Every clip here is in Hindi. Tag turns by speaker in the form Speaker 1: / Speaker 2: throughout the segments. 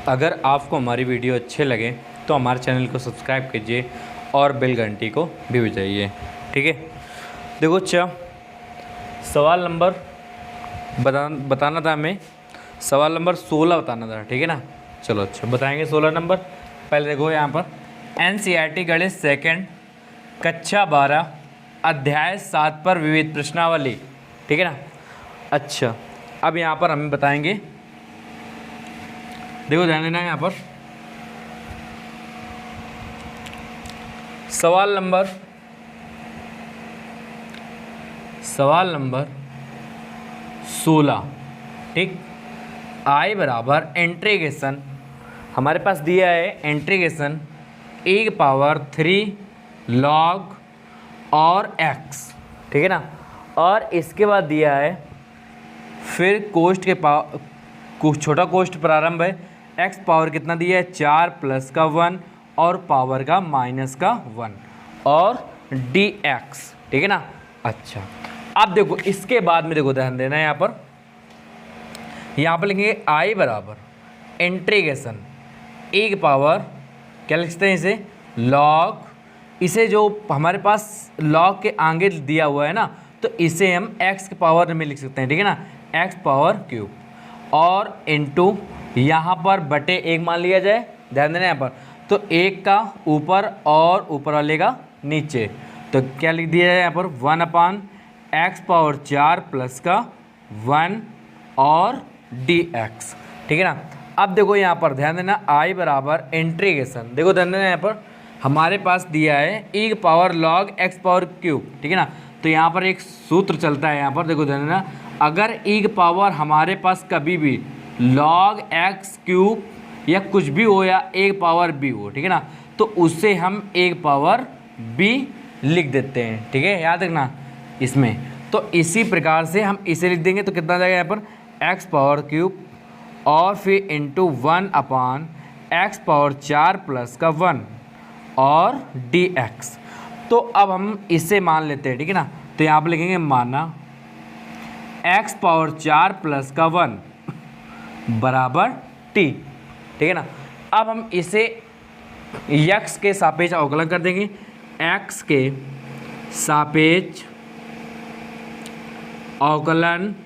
Speaker 1: अगर आपको हमारी वीडियो अच्छे लगे तो हमारे चैनल को सब्सक्राइब कीजिए और बेल घंटी को भी बजाइए। ठीक है, देखो अच्छा सवाल नंबर बताना था हमें, सवाल नंबर 16 बताना था। ठीक है ना, चलो अच्छा बताएंगे 16 नंबर। पहले देखो यहाँ पर NCERT गणित सेकंड कक्षा 12 अध्याय 7 पर विविध प्रश्नावली। ठीक है ना, अच्छा अब यहाँ पर हमें बताएंगे, देखो ध्यान देना है यहाँ पर सवाल नंबर 16। ठीक, आई बराबर इंटीग्रेशन हमारे पास दिया है इंटीग्रेशन e⁻³ log और x। ठीक है ना, और इसके बाद दिया है फिर कोष्ठ के छोटा कोष्ठ प्रारंभ है, x पावर कितना दिया है 4 प्लस का 1 और पावर का माइनस का 1 और dx। ठीक है ना, अच्छा अब देखो इसके बाद में देखो ध्यान देना है यहाँ पर लिखेंगे i बराबर इंटीग्रेशन e क्या लिखते हैं इसे log, इसे जो हमारे पास log के आगे दिया हुआ है ना तो इसे हम x के पावर में लिख सकते हैं। ठीक है ना, x⁻³ और इनटू यहाँ पर बटे 1 मान लिया जाए। ध्यान देना यहाँ पर, तो 1 का ऊपर और ऊपर वाले का नीचे, तो क्या लिख दिया जाए यहाँ पर 1/x⁴ प्लस का 1 और dx। ठीक है ना, अब देखो यहाँ पर ध्यान देना i बराबर इंटीग्रेशन, देखो ध्यान देना यहाँ पर हमारे पास दिया है e⁻log x⁻³। ठीक है ना, तो यहाँ पर एक सूत्र चलता है यहाँ पर, देखो ध्यान देना अगर e⁻ हमारे पास कभी भी log x³ या कुछ भी हो या a⁻b हो, ठीक है ना, तो उससे हम a⁻b लिख देते हैं। ठीक है, याद रखना इसमें, तो इसी प्रकार से हम इसे लिख देंगे तो कितना जाएगा यहाँ पर x⁻³ और फिर इंटू 1/x⁴ प्लस का 1 और dx। तो अब हम इसे मान लेते हैं। ठीक है ना, तो यहाँ पर लिखेंगे माना x⁴ प्लस का 1 बराबर t। ठीक है ना, अब हम इसे x के सापेक्ष अवकलन कर देंगे, x के सापेक्ष अवकलन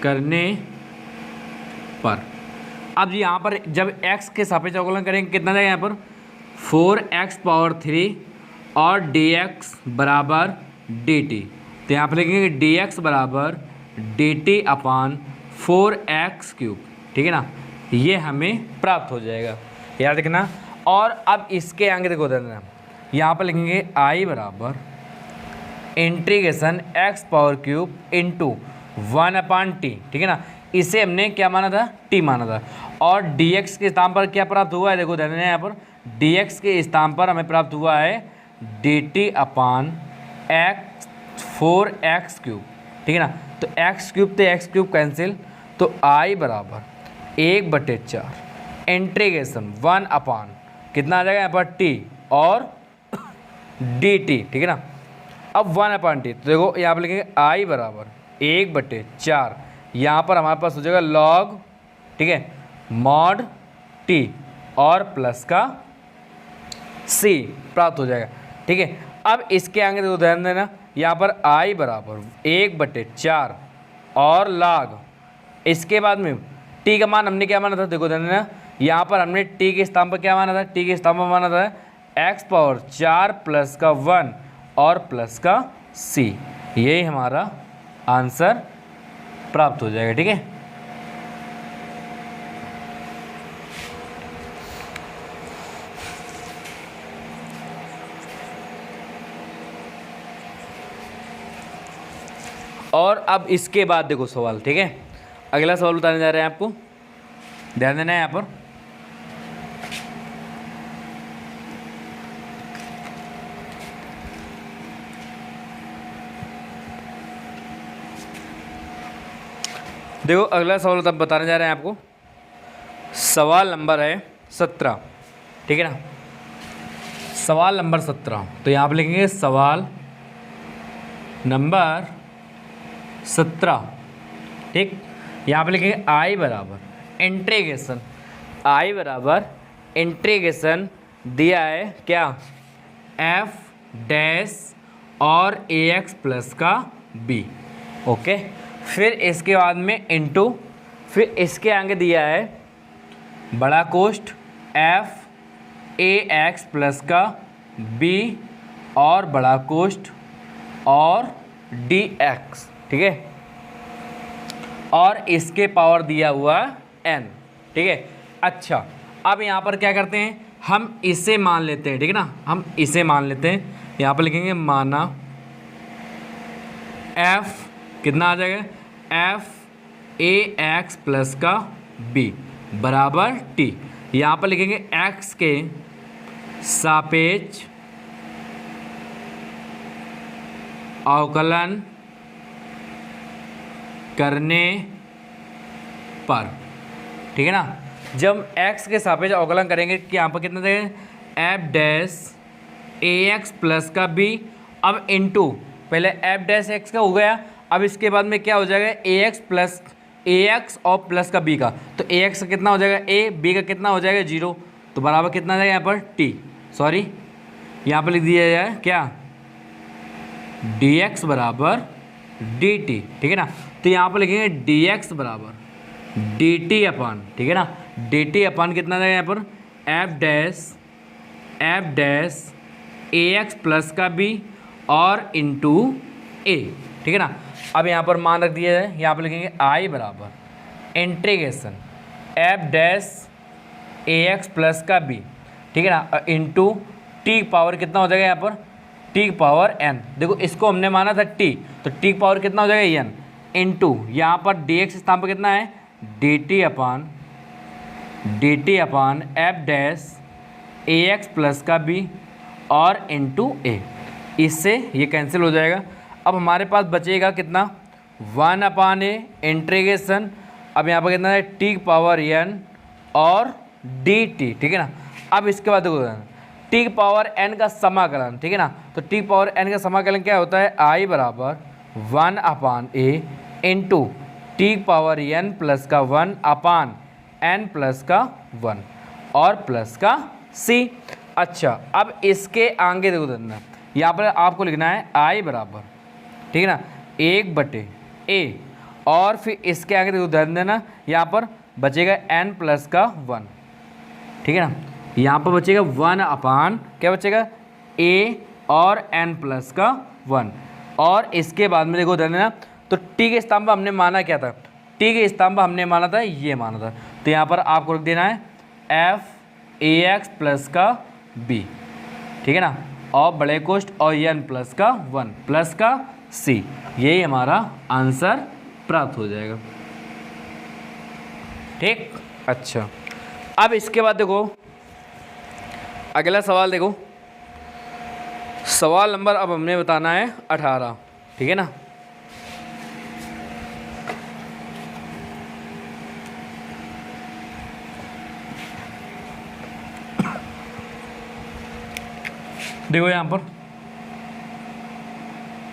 Speaker 1: करने पर अब यहाँ पर जब x के सापेक्ष अवकलन करेंगे कितना जाएगा यहाँ पर 4x⁻³ और dx बराबर dt। तो यहाँ पर लिखेंगे dx बराबर dt/4x³। ठीक है ना, ये हमें प्राप्त हो जाएगा, याद रखना। और अब इसके आगे देखो देना, यहाँ पर लिखेंगे i बराबर इंटीग्रेशन x⁻³ इंटू 1/t। ठीक है ना, इसे हमने क्या माना था t माना था, और dx के स्थान पर क्या प्राप्त हुआ है, देखो ध्यान देना यहाँ पर dx के स्थान पर हमें प्राप्त हुआ है dt/4x³। ठीक है ना, तो x³ तो x³ कैंसिल, तो i बराबर 1/4 इंटीग्रेशन 1 कितना आ जाएगा यहाँ पर t और dt। ठीक है ना, अब 1/t, तो देखो यहाँ पर लिखेंगे i बराबर 1/4, यहाँ पर हमारे पास हो जाएगा log, ठीक है, mod t और प्लस का c प्राप्त हो जाएगा। ठीक है, अब इसके आगे देखो ध्यान देना, यहाँ पर i बराबर 1/4 और log, इसके बाद में t का मान हमने क्या माना था, देखो ध्यान देना यहाँ पर हमने t के स्थान पर क्या माना था, t के स्थान पर माना था x⁻4 प्लस का 1 और प्लस का c, यही हमारा आंसर प्राप्त हो जाएगा। ठीक है, और अब इसके बाद देखो सवाल। ठीक है, अगला सवाल बताने जा रहे हैं आपको, ध्यान देना है यहाँ पर देखो अगला सवाल तब बताने जा रहे हैं आपको, सवाल नंबर है 17। ठीक है ना, सवाल नंबर 17, तो यहाँ पर लिखेंगे सवाल नंबर 17। ठीक, यहाँ पे लिखेंगे आई बराबर इंटीग्रेशन, आई बराबर इंटीग्रेशन दिया है क्या, एफ डैश और ए एक्स प्लस का बी। ओके, फिर इसके बाद में इनटू, फिर इसके आगे दिया है बड़ा कोष्ठ एफ ए एक्स प्लस का बी और बड़ा कोष्ठ और डी एक्स। ठीक है, और इसके पावर दिया हुआ एन। ठीक है, अच्छा अब यहाँ पर क्या करते हैं, हम इसे मान लेते हैं। ठीक है ना, हम इसे मान लेते हैं। यहाँ पर लिखेंगे माना एफ कितना आ जाएगा, एफ ए एक्स प्लस का बी बराबर टी। यहाँ पर लिखेंगे एक्स के सापेक्ष अवकलन करने पर। ठीक है ना, जब x के सापेक्ष अवकलन करेंगे कि यहाँ पर कितना देगा, एफ डैश ए एक्स प्लस का बी। अब इनटू, पहले एफ डैश एक्स का हो गया, अब इसके बाद में क्या हो जाएगा, ए एक्स प्लस ए एक्स और प्लस का बी का। तो ए एक्स का कितना हो जाएगा ए, बी का कितना हो जाएगा 0, तो बराबर कितना आ जाएगा यहाँ पर टी, सॉरी यहाँ पर लिख दिया जाए क्या, डी एक्स बराबर डी टी। ठीक है ना, तो यहाँ पर लिखेंगे डी एक्स बराबर डी टी अपान, ठीक है ना, डी टी अपान कितना जाएगा यहाँ पर, एफ डैश ए एक्स प्लस का बी और इंटू ए। ठीक है ना, अब यहाँ पर मान रख दिया जाए, यहाँ पर लिखेंगे आई बराबर इंटीग्रेशन एफ डैश ए एक्स प्लस का बी। ठीक है ना, इंटू टी पावर कितना हो जाएगा यहाँ पर, टी पावर एन। देखो इसको हमने माना था टी, तो टी पावर कितना हो जाएगा एन, इंटू यहाँ पर डी एक्स स्थान पर कितना है, D T upon F dash ए एक्स प्लस का बी और इंटू ए। इससे ये कैंसिल हो जाएगा। अब हमारे पास बचेगा कितना, 1/a इंटीग्रेशन, अब यहाँ पर कितना है टी पावर एन और डी टी। ठीक है ना, अब इसके बाद देखो टी पावर एन का समाकलन। ठीक है ना, तो टी पावर एन का समाकलन क्या होता है, आई बराबर 1/a into T power N plus का 1 एन प्लस का 1 और प्लस का सी। अच्छा अब इसके आगे देखो देना, यहाँ पर आपको लिखना है आई बराबर, ठीक है ना, 1/a और फिर इसके आगे देखो ध्यान देना, यहाँ पर बचेगा n प्लस का 1। ठीक है ना, यहाँ पर बचेगा 1 क्या बचेगा a और n प्लस का 1 और इसके बाद में देखो ध्यान देना, तो t के स्थान पर हमने माना क्या था, t के स्थान पर हमने माना था ये माना था, तो यहाँ पर आपको रख देना है एफ ए एक्स प्लस का b। ठीक है ना, और बड़े कोष्ठ और n प्लस का 1 प्लस का c, यही हमारा आंसर प्राप्त हो जाएगा। ठीक, अच्छा अब इसके बाद देखो अगला सवाल, देखो सवाल नंबर अब हमने बताना है 18। ठीक है ना, देखो यहाँ पर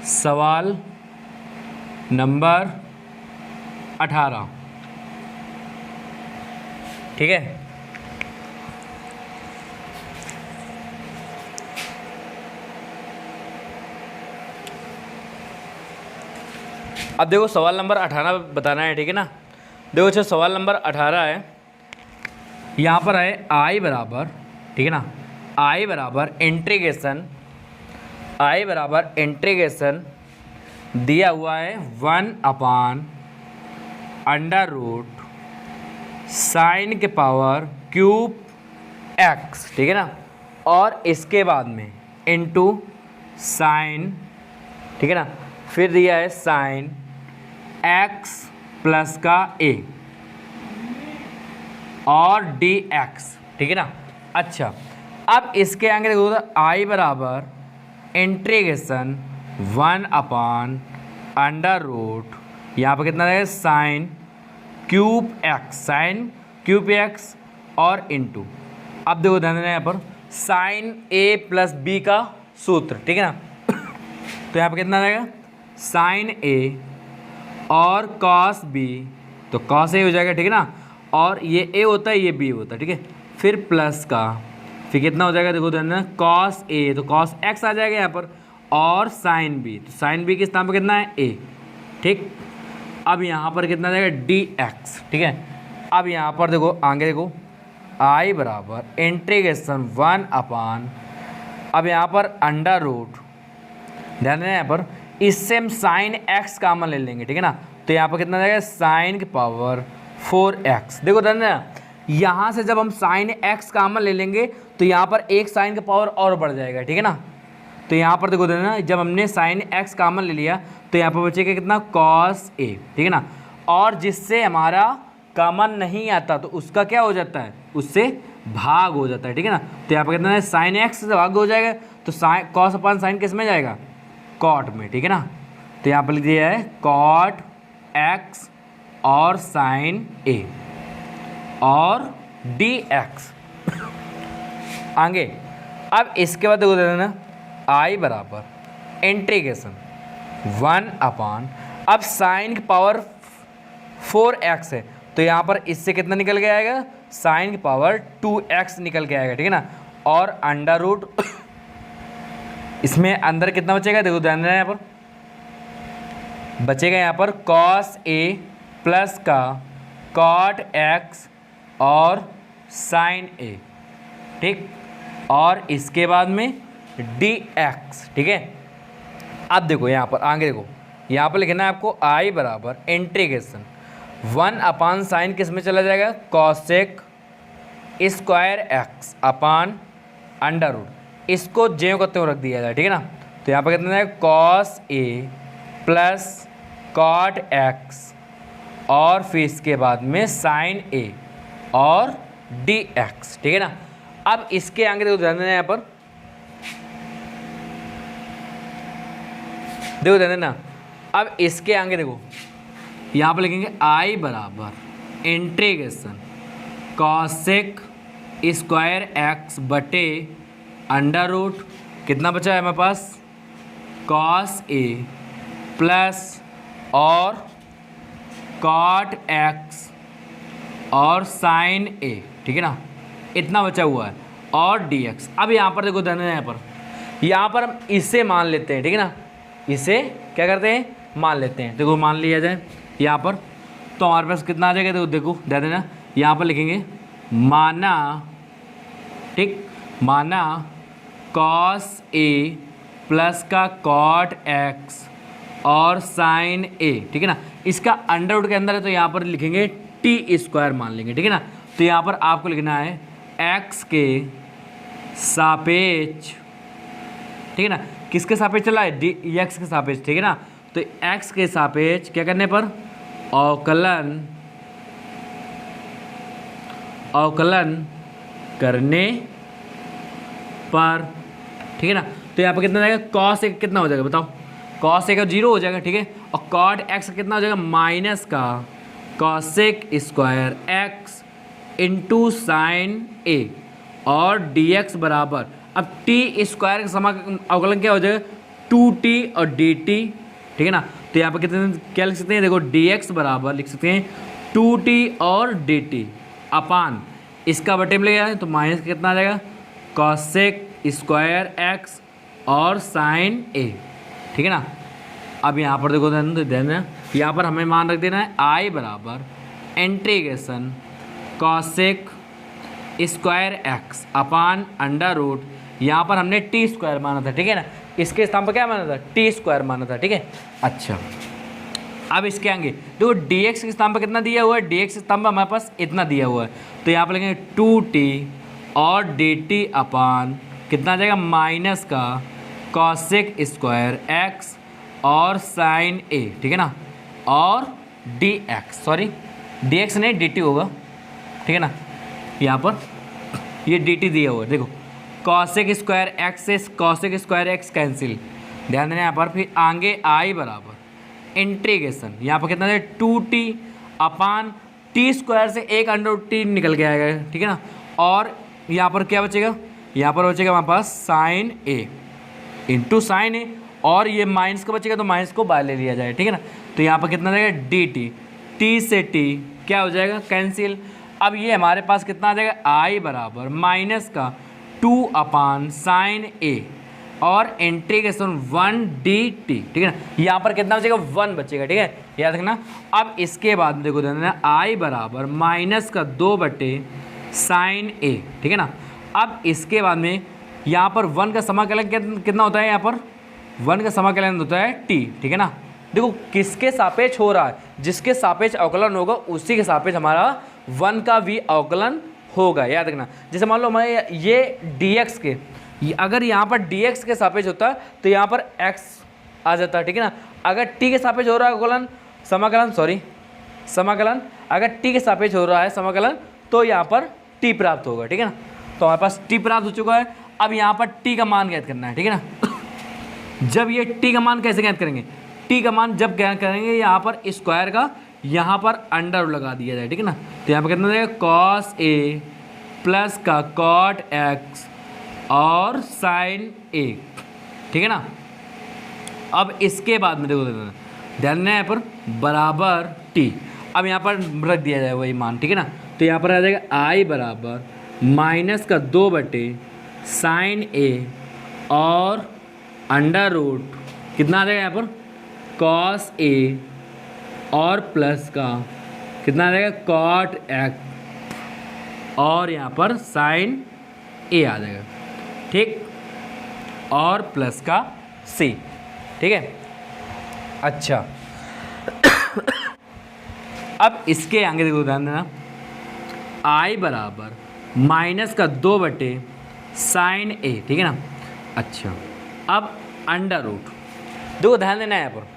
Speaker 1: सवाल नंबर 18। ठीक है, अब देखो सवाल नंबर 18 बताना है। ठीक है ना, देखो अच्छा सवाल नंबर 18 है, यहाँ पर है आई बराबर, ठीक है ना, आई बराबर इंटीग्रेशन दिया हुआ है 1/√sin के पावर क्यूब x। ठीक है ना, और इसके बाद में इंटू साइन, ठीक है ना, फिर दिया है साइन x प्लस का a और dx। ठीक है ना, अच्छा अब इसके आगे देखो तो आई बराबर इंटीग्रेशन 1/√, यहाँ पर कितना है साइन क्यूब x और इंटू, अब देखो ध्यान देना यहाँ पर साइन a प्लस b का सूत्र। ठीक है ना, तो यहाँ पर कितना रहेगा साइन ए और कॉस बी, तो कॉस ए हो जाएगा, ठीक है ना, और ये ए होता है, ये बी होता है, ठीक है, फिर प्लस का, फिर कितना हो जाएगा, देखो ध्यान, कॉस ए, तो कॉस एक्स आ जाएगा यहाँ पर, और साइन बी, तो साइन बी के स्थान पर कितना है, ए, ठीक। अब यहाँ पर कितना आ जाएगा, डी एक्स, ठीक है। अब यहाँ पर देखो आगे देखो, आई बराबर इंटीग्रेशन 1 अपान, अब यहाँ पर अंडर रूट, ध्यान देना यहाँ पर, इससे हम साइन एक्स कॉमन ले लेंगे, ठीक है ना, तो यहाँ पर कितना आ जाएगा, साइन की पावर 4x। देखो ध्यान देना, यहाँ से जब हम साइन एक्स कॉमन ले लेंगे तो यहाँ पर एक साइन का पावर और बढ़ जाएगा, ठीक है ना, तो यहाँ पर देखो देना, जब हमने साइन एक्स कॉमन ले लिया तो यहाँ पर बचेगा कितना, कॉस ए, ठीक है ना, और जिससे हमारा कॉमन नहीं आता तो उसका क्या हो जाता है, उससे भाग हो जाता है, ठीक है ना, तो यहाँ पर कितना है, साइन एक्स से भाग हो जाएगा, तो साइन कॉस अपॉन साइन किस में जाएगा, कॉट में, ठीक है ना, तो यहाँ पर लिख दिया है कॉट एक्स और साइन ए और डी एक्स। आगे अब इसके बाद देखो देना, आई बराबर इंटीग्रेशन 1 अपान, अब साइन की पावर 4x है, तो यहाँ पर इससे कितना निकल के आएगा, साइन की पावर 2x निकल के आएगा, ठीक है ना, और अंडर रूट इसमें अंदर कितना बचेगा, देखो ध्यान देना, यहाँ पर बचेगा यहाँ पर कॉस ए प्लस का कॉट एक्स और साइन ए, ठीक, और इसके बाद में डी एक्स, ठीक है। अब देखो यहाँ पर आगे देखो, यहाँ पर लिखना है आपको आई बराबर इंटीग्रेशन 1 अपान साइन किस में चला जाएगा, cosec square X upon under root, इसको जे करते हुए रख दिया जाए, ठीक है ना, तो यहाँ पर कितना है, cos A plus cot x और फिर इसके बाद में साइन ए और डी एक्स, ठीक है ना। अब इसके आगे देखो ध्यान देना, यहाँ पर देखो ध्यान देना, अब इसके आगे देखो, यहाँ पर लिखेंगे आई बराबर इंटीग्रेशन कॉसेक स्क्वायर एक्स बटे अंडर रूट, कितना बचा है हमारे पास, कॉस ए प्लस और कॉट एक्स और साइन ए, ठीक है ना, इतना बचा हुआ है, और डी एक्स। अब यहाँ पर देखो ध्यान देना, यहाँ पर हम इसे मान लेते हैं, ठीक है ना, इसे क्या करते हैं, मान लेते हैं, देखो मान लिया जाए यहाँ पर, तो हमारे पास कितना आ जाएगा, देखो ध्यान देना, यहाँ पर लिखेंगे माना, ठीक, माना कॉस ए प्लस का कॉट एक्स और साइन ए, ठीक है ना, इसका अंडर रूट के अंदर है तो यहाँ पर लिखेंगे टी स्क्वायर मान लेंगे, ठीक है ना, तो यहाँ पर आपको लिखना है एक्स के सापेक्ष, ठीक है ना, किसके सापेक्ष चला है, डी एक्स के सापेक्ष, ठीक है ना, तो एक्स के सापेक्ष क्या करने पर, अवकलन करने पर, ठीक है ना, तो यहाँ पर कितना जाएगा, कॉस एक कितना हो जाएगा बताओ, कॉस एक 0 हो जाएगा, ठीक है, और कॉट एक्स कितना हो जाएगा, माइनस का cosec square X into sine A और डी एक्स बराबर, अब टी स्क्वायर का अवकलन क्या हो जाएगा, 2t और dt, ठीक है ना, तो यहाँ पर कितने क्या लिख सकते हैं, देखो डी एक्स बराबर लिख सकते हैं 2t और dt अपान इसका बटे में ले जाए तो माइनस कितना आ जाएगा, कॉसेक स्क्वायर एक्स और साइन ए, ठीक है ना। अब यहाँ पर देखो ध्यान देना, यहाँ पर हमें मान रख देना है आई बराबर integration cosec square X upon under root, यहाँ पर हमने टी स्क्वायर माना था, ठीक है ना, इसके स्थान पर क्या माना था, टी स्क्वायर माना था, ठीक है। अच्छा अब इसके आगे देखो डी एक्स के स्थान पर कितना दिया हुआ है, डी एक्स के स्थान पर हमारे पास इतना दिया हुआ है, तो यहाँ पर लिखेंगे 2t और dt अपान कितना आ जाएगा, माइनस का कॉसेक स्क्वायर एक्स और साइन ए, ठीक है ना, और D x, sorry D x नहीं डी टी होगा, ठीक है ना, यहाँ पर ये डी टी दिया हुआ है, देखो कॉसेक स्क्वायर एक्स से कॉसेक स्क्वायर एक्स कैंसिल, ध्यान देना यहाँ पर, फिर आगे आई बराबर इंटीग्रेशन, यहाँ पर कितना है 2t अपान टी स्क्वायर से एक अंडर टी निकल के आएगा, ठीक है ना, और यहाँ पर क्या बचेगा, यहाँ पर बचेगा हमारे पास sign A into sine A और ये माइनस का बचेगा तो माइनस को बाहर ले लिया जाए, ठीक है ना। तो यहाँ पर कितना आ जाएगा डी टी, टी से टी क्या हो जाएगा कैंसिल। अब ये हमारे पास कितना आ जाएगा आई बराबर माइनस का 2 अपान साइन ए और इंटीग्रेशन 1 डी टी, ठीक है ना। यहाँ पर कितना बचेगा 1 बचेगा, ठीक है, याद रखना। अब इसके बाद में देखो देना आई बराबर माइनस का 2 बटे साइन ए, ठीक है ना। अब इसके बाद में यहाँ पर 1 का समाकलन कितना होता है, यहाँ पर 1 का समाकलन होता है टी, ठीक है ना। देखो किसके सापेक्ष हो रहा है, जिसके सापेक्ष अवकलन होगा उसी के सापेक्ष हमारा 1 का भी अवकलन होगा, याद रखना। जैसे मान लो हमारे ये dx के, अगर यहाँ पर dx के सापेक्ष होता तो यहाँ पर x आ जाता, ठीक है ना। अगर t के सापेक्ष हो रहा है अवकलन समाकलन अगर t के सापेक्ष हो रहा है समाकलन तो यहाँ पर t प्राप्त होगा, ठीक है ना। तो हमारे पास t प्राप्त हो चुका है। अब यहाँ पर t का मान ज्ञात करना है, ठीक है ना। जब ये t का मान कैसे ज्ञात करेंगे, t का मान जब ज्ञात करेंगे यहाँ पर स्क्वायर का यहाँ पर अंडर लगा दिया जाए, ठीक है ना। तो यहाँ पर कितना देगा कॉस ए प्लस का कॉट एक्स और साइन ए, ठीक है ना। अब इसके बाद में देखो ध्यान देना यहाँ पर बराबर टी, अब यहाँ पर रख दिया जाए वही मान, ठीक है ना। तो यहाँ पर आ जाएगा आई बराबर माइनस का 2 बटे साइन ए और अंडर रूट कितना आ जाएगा यहाँ पर कॉस ए और प्लस का कितना आ जाएगा कॉट एक्स और यहाँ पर साइन ए आ जाएगा, ठीक, और प्लस का सी, ठीक है। अच्छा अब इसके आगे देखो ध्यान देना आई बराबर माइनस का 2 बटे साइन ए, ठीक है ना। अच्छा अब अंडर रूट देखो ध्यान देना यहाँ पर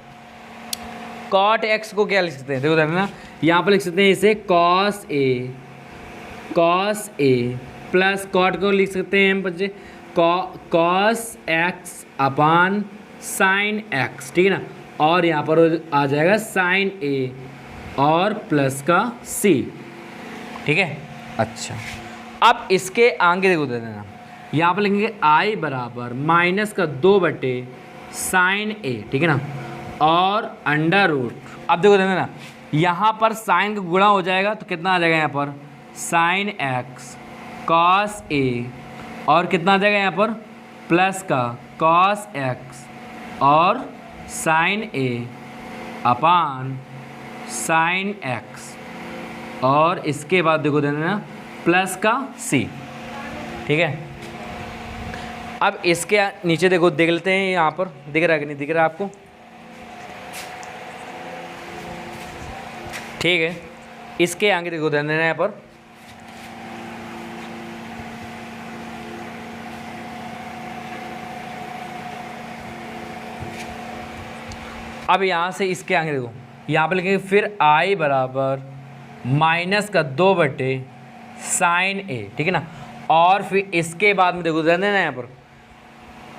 Speaker 1: कॉट एक्स को क्या लिख सकते हैं, देखो ध्यान देना यहाँ पर लिख सकते हैं इसे कॉस ए प्लस कॉट को लिख सकते हैं हम बच्चे कॉस एक्स अपान साइन एक्स, ठीक है ना। और यहाँ पर आ जाएगा साइन ए और प्लस का सी, ठीक है। अच्छा अब इसके आगे देखो दे देना यहाँ पर लिखेंगे आई बराबर माइनस का 2 बटे साइन ए, ठीक है ना, और अंडर रूट। अब देखो देना ना यहाँ पर साइन का गुणा हो जाएगा तो कितना आ जाएगा यहाँ पर साइन एक्स कॉस ए और कितना आ जाएगा यहाँ पर प्लस का कॉस एक्स और साइन ए अपान साइन एक्स और इसके बाद देखो देना प्लस का सी, ठीक है। अब इसके नीचे देखो देख लेते हैं यहाँ पर दिख रहा है कि नहीं दिख रहा है आपको, ठीक है। इसके आगे देखो ध्यान देना यहाँ पर अब यहाँ से इसके आगे देखो यहाँ पर लिखेंगे फिर आई बराबर माइनस का 2 बटे साइन ए, ठीक है ना। और फिर इसके बाद में देखो ध्यान देना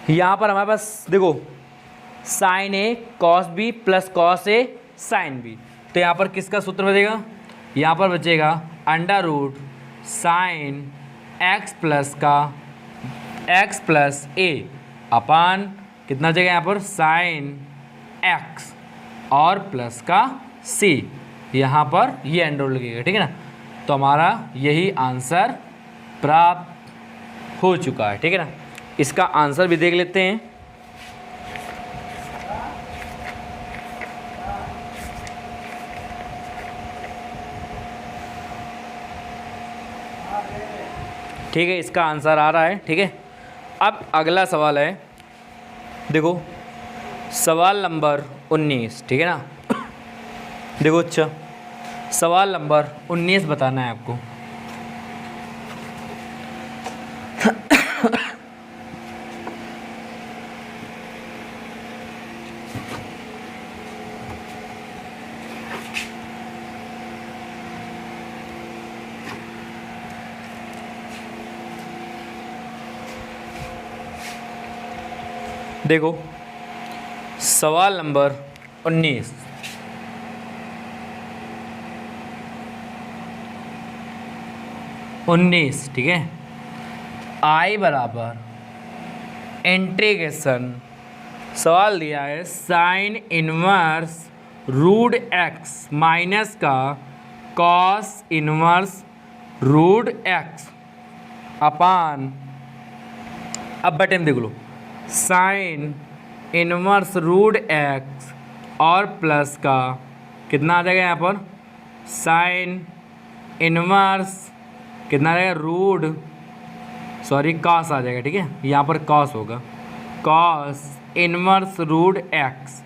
Speaker 1: यहाँ पर हमारे पास देखो sine A cos B plus cos A sine B, तो यहाँ पर किसका सूत्र बचेगा, यहाँ पर बचेगा under root sine X plus का एक्स प्लस ए अपान कितना बचेगा यहाँ पर साइन एक्स और प्लस का सी, यहाँ पर ये अंडर रूट लगेगा, ठीक है ना। तो हमारा यही आंसर प्राप्त हो चुका है, ठीक है ना। इसका आंसर भी देख लेते हैं। ठीक है, इसका आंसर आ रहा है, ठीक है। अब अगला सवाल है, देखो सवाल नंबर 19, ठीक है ना। देखो अच्छा सवाल नंबर 19 बताना है आपको। देखो सवाल नंबर 19 ठीक है। आई बराबर इंटीग्रेशन सवाल दिया है sine inverse root X minus का cos inverse root X upon, अब बटन देख लो, साइन इनवर्स रूट एक्स और प्लस का कितना आ जाएगा यहाँ पर, साइन इनवर्स कितना आ जाएगा रूट, सॉरी कॉस आ जाएगा, ठीक है, यहाँ पर कॉस होगा, कॉस इनवर्स रूट एक्स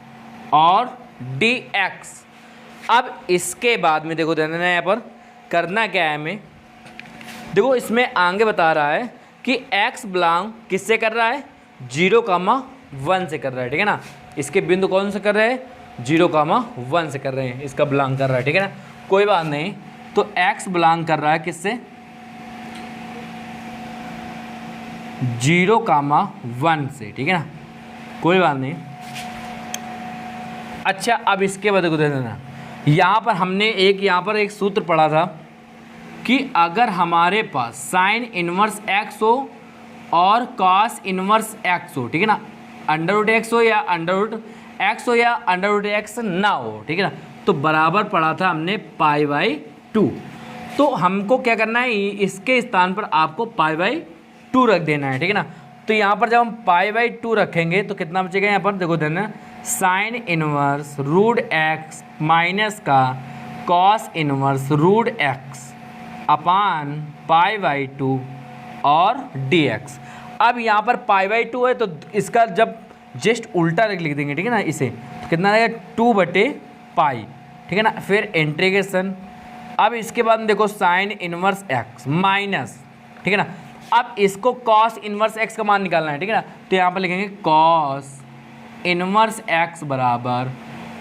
Speaker 1: और डी एक्स। अब इसके बाद में देखो ध्यान देना, यहाँ पर करना क्या है हमें, देखो इसमें आगे बता रहा है कि x बिलोंग किससे कर रहा है, 0,1 से कर रहा है, ठीक है ना। इसके बिंदु कौन से कर रहे हैं, 0,1 से कर रहे हैं, इसका बिलोंग कर रहा है, ठीक है ना, कोई बात नहीं। तो x बिलोंग कर रहा है किससे, 0,1 से, ठीक है ना, कोई बात नहीं। अच्छा अब इसके बाद देखो देना, यहाँ पर हमने एक सूत्र पढ़ा था कि अगर हमारे पास साइन इनवर्स एक्स हो और कॉस इनवर्स एक्स हो, ठीक है ना, अंडर रूट एक्स हो या अंडर रूट एक्स हो या अंडर रूट एक्स ना हो, ठीक है ना, तो बराबर पढ़ा था हमने पाई बाई 2। तो हमको क्या करना है, इसके स्थान पर आपको पाई बाई 2 रख देना है, ठीक है ना। तो यहाँ पर जब हम पाई बाई 2 रखेंगे तो कितना बचेगा, यहाँ पर देखो देना, sine inverse root X minus का cos inverse root X upon pi by 2 और डी एक्स। अब यहाँ पर पाई बाई 2 है तो इसका जब जस्ट उल्टा लिख देंगे, ठीक है ना, इसे तो कितना रहेगा 2/पाई, ठीक है ना, फिर इंटीग्रेशन। अब इसके बाद देखो साइन इनवर्स एक्स माइनस, ठीक है ना, अब इसको कॉस इनवर्स एक्स का मान निकालना है, ठीक है ना, तो यहाँ पर लिखेंगे कॉस इनवर्स एक्स बराबर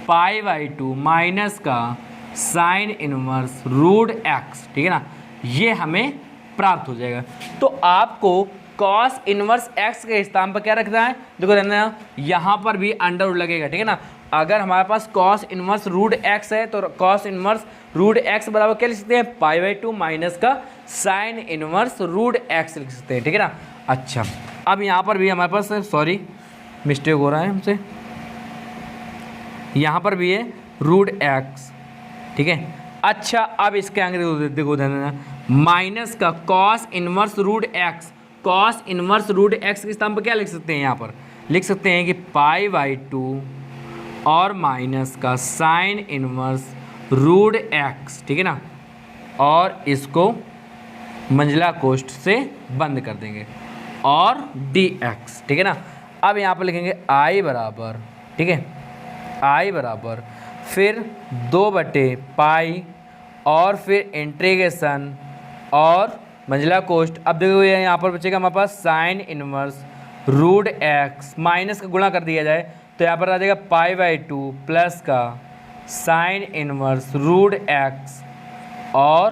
Speaker 1: पाई बाई 2 माइनस का साइन इनवर्स रूट एक्स, ठीक है ना, ये हमें प्राप्त हो जाएगा। तो आपको कॉस इनवर्स एक्स के स्थान पर क्या रखना है, देखो रहना यहाँ पर भी अंडर रूट लगेगा, ठीक है ना। अगर हमारे पास कॉस इनवर्स रूट एक्स है तो कॉस इनवर्स रूट एक्स बराबर क्या लिख सकते हैं, पाई बाई 2 माइनस का साइन इनवर्स रूट एक्स लिख सकते हैं, ठीक है ना। अच्छा अब यहाँ पर भी हमारे पास, सॉरी मिस्टेक हो रहा है हमसे, यहाँ पर भी है रूट एक्स, ठीक है। अच्छा अब इसके आगे देखो ध्यान, माइनस का cos inverse root X, cos inverse root X के स्थान पर क्या लिख सकते हैं, यहाँ पर लिख सकते हैं कि पाई बाई 2 और माइनस का साइन इनवर्स रूट एक्स, ठीक है ना, और इसको मंजिला कोष्ठ से बंद कर देंगे और डी एक्स, ठीक है ना। अब यहाँ पर लिखेंगे आई बराबर, ठीक है, आई बराबर फिर 2/पाई और फिर इंटीग्रेशन और मंजिला कोष्ठ। अब देखो यहाँ पर बचेगा हमारे पास sine inverse root X, minus का गुणा कर दिया जाए तो यहाँ पर आ जाएगा पाई बाई 2 प्लस का साइन इनवर्स रूट एक्स और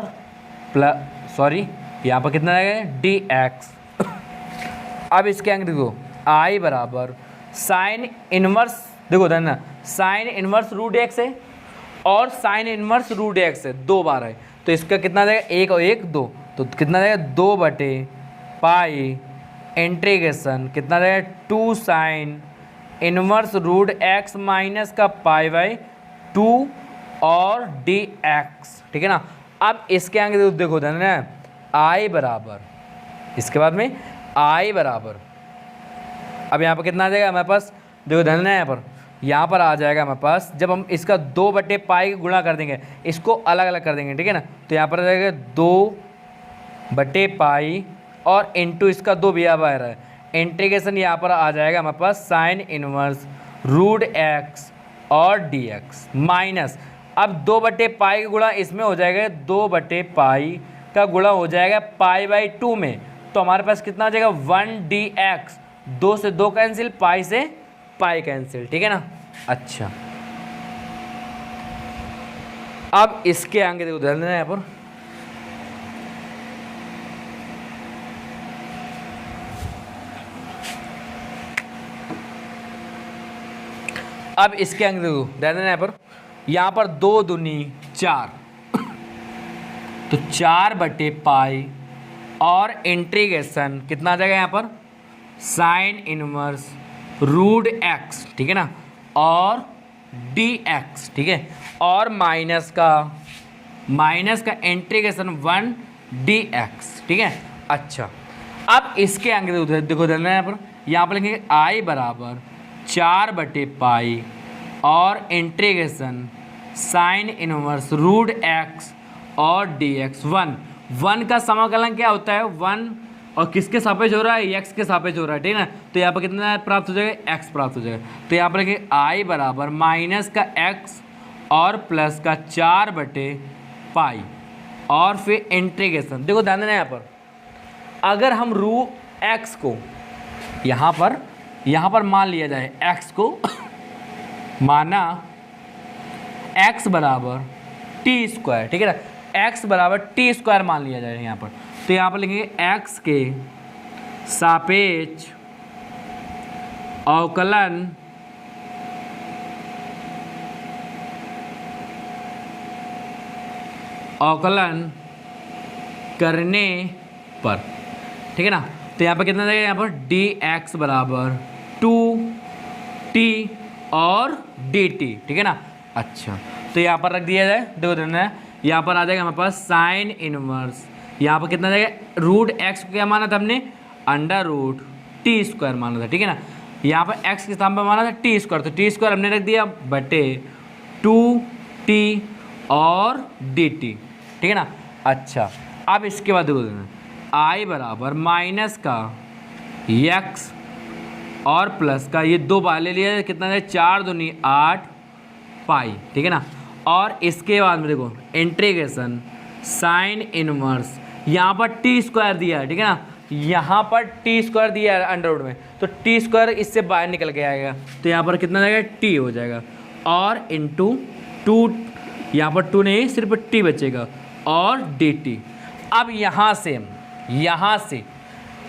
Speaker 1: प्लस, सॉरी यहाँ पर कितना आएगा डी एक्स। अब इसके अंक देखो आई बराबर साइन इनवर्स, देखो ध्यान, साइन इनवर्स रूट एक्स है और साइन इनवर्स रूट एक्स है, 2 बार है, तो इसका कितना जाएगा 1 और 1 2, तो कितना जाएगा 2/पाई इंटीग्रेशन कितना जाएगा 2 sine inverse root X minus का पाई बाई 2 और डी एक्स, ठीक है ना। अब इसके आगे देखो ध्यान है आई बराबर, इसके बाद में आई बराबर, अब यहाँ पर कितना आ जाएगा हमारे पास, देखो ध्यान है यहाँ पर आ जाएगा हमारे पास, जब हम इसका 2/पाई गुणा कर देंगे, इसको अलग अलग कर देंगे, ठीक है ना, तो यहाँ पर आ जाएगा 2/पाई और इंटू इसका 2 भी आ रहा है, इंटीग्रेशन यहाँ पर आ जाएगा हमारे पास साइन इनवर्स रूट एक्स और डी एक्स माइनस, अब 2/पाई का गुणा इसमें हो जाएगा, 2/पाई का गुणा हो जाएगा पाई बाई 2 में, तो हमारे पास कितना आ जाएगा 1dx, 2 से 2 कैंसिल, पाई से पाई कैंसिल, ठीक है ना। अच्छा अब इसके आगे देखो ध्यान देना यहाँ पर, अब इसके आगे देखो ध्यान देना यहाँ पर 2 दूनी 4, तो 4/पाई और इंटीग्रेशन कितना आ जाएगा यहाँ पर साइन इनवर्स रूट एक्स, ठीक है ना, और डी एक्स, ठीक है, और माइनस का इंटीग्रेशन 1 डी एक्स, ठीक है। अच्छा, अब इसके आगे देखो ध्यान यहाँ पर लिखेंगे आई बराबर 4/पाई और integration sine inverse root X और डी एक्स। 1 का समाकलन क्या होता है, 1 और किसके सापेक्ष हो रहा है, एक्स के सापेक्ष हो रहा है, ठीक है ना। तो यहाँ पर कितना प्राप्त हो जाएगा, एक्स प्राप्त हो जाएगा। तो यहाँ पर लिखेंगे आई बराबर माइनस का एक्स और प्लस का 4/पाई और फिर इंटीग्रेशन। देखो ध्यान देना, यहाँ पर अगर हम रूट एक्स को यहाँ पर मान लिया जाए, एक्स को माना एक्स बराबर टी स्क्वायर, ठीक है ना, एक्स बराबर टी स्क्वायर मान लिया जाए यहाँ पर। तो यहाँ पर लिखेंगे एक्स के सापेक्ष अवकलन करने पर, ठीक है ना। तो यहाँ पर कितना जाएगा, यहाँ पर डी एक्स बराबर 2t और dt, ठीक है ना। अच्छा, तो यहाँ पर रख दिया जाए, देखो देना, यहाँ पर आ जाएगा हमारे पास साइन इनवर्स, यहाँ पर कितना जाएगा, रूट एक्स को क्या माना था हमने, अंडर रूट टी स्क्वायर माना था, ठीक है ना। यहाँ पर एक्स के स्थान पर माना था टी स्क्वायर, तो टी स्क्वायर हमने रख दिया बटे 2t और dt, ठीक है ना। अच्छा, अब इसके बाद देखो देना, आई बराबर माइनस का एक्स और प्लस का, ये दो बार ले लिया, कितना है 4 दूनी 8 पाई, ठीक है ना। और इसके बाद में देखो इंटीग्रेशन साइन इनवर्स, यहाँ पर टी स्क्वायर दिया है, ठीक है ना, यहाँ पर टी स्क्वायर दिया है अंडर रूट में, तो टी स्क्वायर इससे बाहर निकल के आएगा, तो यहाँ पर कितना जाएगा, टी हो जाएगा, और इंटू 2, यहाँ पर 2 नहीं सिर्फ टी बचेगा, और dt। अब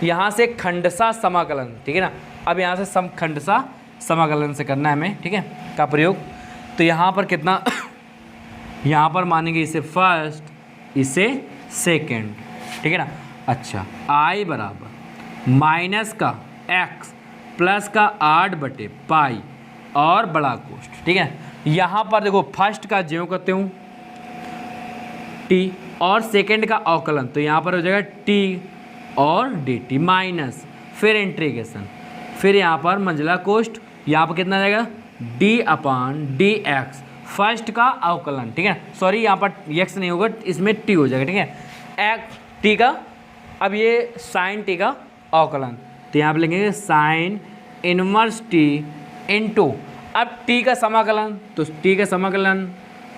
Speaker 1: यहाँ से खंडसा समाकलन, ठीक है ना, अब यहाँ से खंडसा समाकलन से करना है हमें, ठीक है, का प्रयोग। तो यहाँ पर कितना यहाँ पर मानेंगे इसे फर्स्ट, इसे सेकंड, ठीक है ना। अच्छा, आई बराबर माइनस का एक्स प्लस का 8/पाई और बड़ा कोष्ठ, ठीक है। यहाँ पर देखो फर्स्ट का ज्यों करते हूँ टी और सेकंड का अवकलन, तो यहाँ पर हो जाएगा टी और dt माइनस फिर इंटीग्रेशन, फिर यहाँ पर मंझला कोष्ठ, यहाँ पर कितना जाएगा d/dx फर्स्ट का अवकलन, ठीक है, सॉरी यहाँ पर x नहीं होगा, इसमें t हो जाएगा, ठीक है, एक्स टी का, अब ये साइन टी का अवकलन, तो यहाँ पर लिखेंगे साइन इनवर्स टी इंटू, अब t का समाकलन, तो t का समाकलन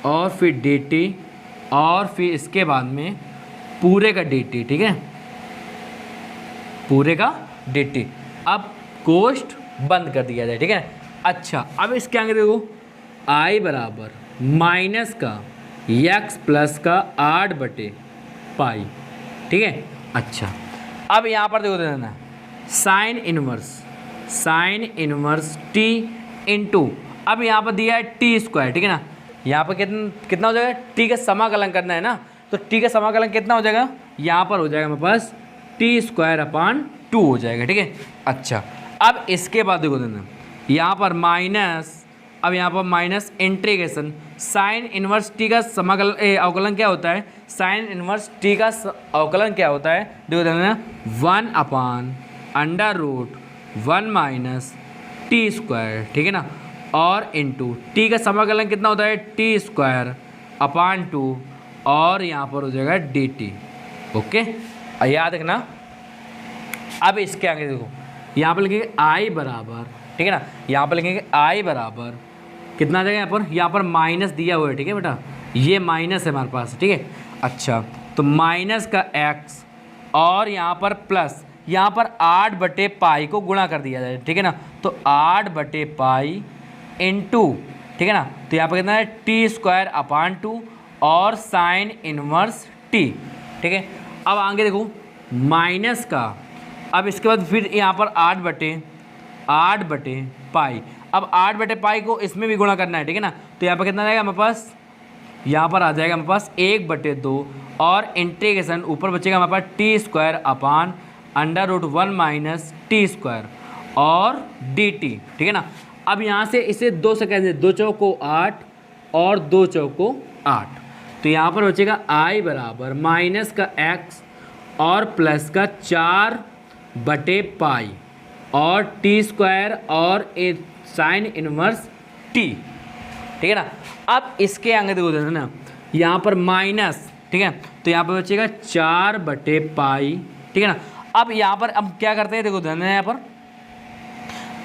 Speaker 1: और फिर dt और फिर इसके बाद में पूरे का dt, ठीक है, पूरे का dt। अब कोष्ठ बंद कर दिया जाए, ठीक है। अच्छा, अब इसके आगे देखो आई बराबर माइनस का एक्स प्लस का 8/पाई, ठीक है। अच्छा, अब यहाँ पर देखो देना साइन इनवर्स टी इंटू, अब यहाँ पर दिया है टी स्क्वायर, ठीक है ना, यहाँ पर कितना हो जाएगा, टी का समाकलन करना है ना, तो टी का समाकलन कितना हो जाएगा, यहाँ पर हो जाएगा हमारे पास t²/2 हो जाएगा, ठीक है। अच्छा, अब इसके बाद देखो देना यहाँ पर माइनस, अब यहाँ पर minus integration sine inverse T का समाकलन अवकलन क्या होता है, साइन इनवर्स टी का अवकलन क्या होता है, देखो देना 1/√1 - t², ठीक है ना, और इंटू टी का समाकलन कितना होता है t²/2 और यहाँ पर हो जाएगा dt, ओके, याद रखना। अब इसके आगे देखो यहाँ पर लिखेंगे आई बराबर, ठीक है ना, यहाँ पर लिखेंगे आई बराबर कितना आ जाएगा, यहाँ पर माइनस दिया हुआ है, ठीक है बेटा, ये माइनस है हमारे पास, ठीक है। अच्छा, तो माइनस का x और यहाँ पर प्लस, यहाँ पर 8/पाई को गुणा कर दिया जाए, ठीक है ना, तो 8/पाई इंटू, ठीक है ना, तो यहाँ पर कितना है t²/2 और साइन इनवर्स t, ठीक है। अब आगे देखो माइनस का, अब इसके बाद फिर यहाँ पर 8/पाई, अब 8/पाई को इसमें भी गुणा करना है, ठीक है ना, तो यहाँ पर कितना जाएगा हमारे पास, यहाँ पर आ जाएगा हमारे पास 1/2 और इंटीग्रेशन ऊपर बचेगा हमारे पास t²/√1 - t² और डी टी, ठीक है ना। अब यहाँ से इसे 2 से कैसे, 2 चौको 8 और 2 चौको 8, तो यहाँ पर बचेगा आई बराबर माइनस का एक्स और प्लस का 4 बटे पाई और टी स्क्वायर और ए साइन इनवर्स टी, ठीक है ना। अब इसके आगे देखो देना ना, यहाँ पर माइनस, ठीक है, तो यहाँ पर बचेगा 4 बटे पाई, ठीक है ना। अब यहाँ पर अब क्या करते हैं, देखो देना यहाँ पर,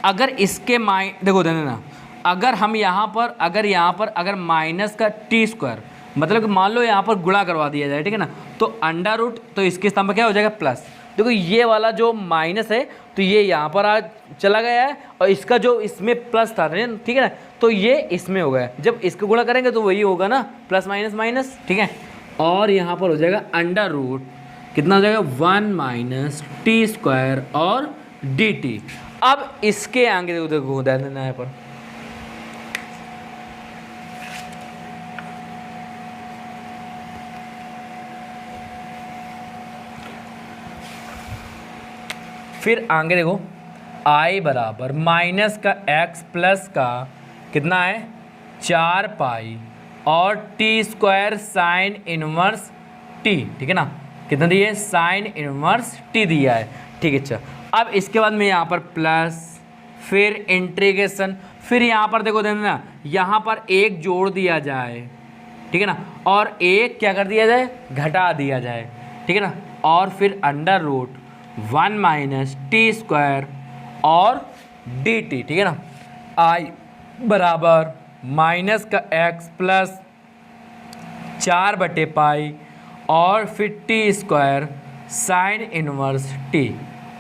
Speaker 1: अगर इसके देखो देना ना, अगर हम यहाँ पर अगर माइनस का टी स्क्वायर, मतलब कि मान लो यहाँ पर गुणा करवा दिया जाए, ठीक है ना, तो अंडर रूट, तो इसके स्थान पर क्या हो जाएगा प्लस। देखो ये वाला जो माइनस है तो ये यहाँ पर आ चला गया है और इसका जो इसमें प्लस था, ठीक है ना, तो ये इसमें हो गया। जब इसको गुणा करेंगे तो वही होगा ना, प्लस माइनस माइनस, ठीक है। और यहाँ पर हो जाएगा अंडर रूट, कितना हो जाएगा 1 माइनस टी स्क्वायर और डी टी। अब इसके आगे देखो देना यहाँ पर, फिर आगे देखो आई बराबर माइनस का एक्स प्लस का कितना है 4 पाई और T square sine inverse T, ठीक है ना, कितना दिया है साइन इनवर्स टी दिया है, ठीक है। अच्छा, अब इसके बाद में यहाँ पर प्लस, फिर इंटीग्रेशन, फिर यहाँ पर देखो देना, यहाँ पर एक जोड़ दिया जाए, ठीक है ना, और एक क्या कर दिया जाए घटा दिया जाए, ठीक है ना, और फिर under root 1 minus T square और डी टी, ठीक है ना। आई बराबर माइनस का एक्स प्लस 4 बटे पाई और फिर T square sine inverse T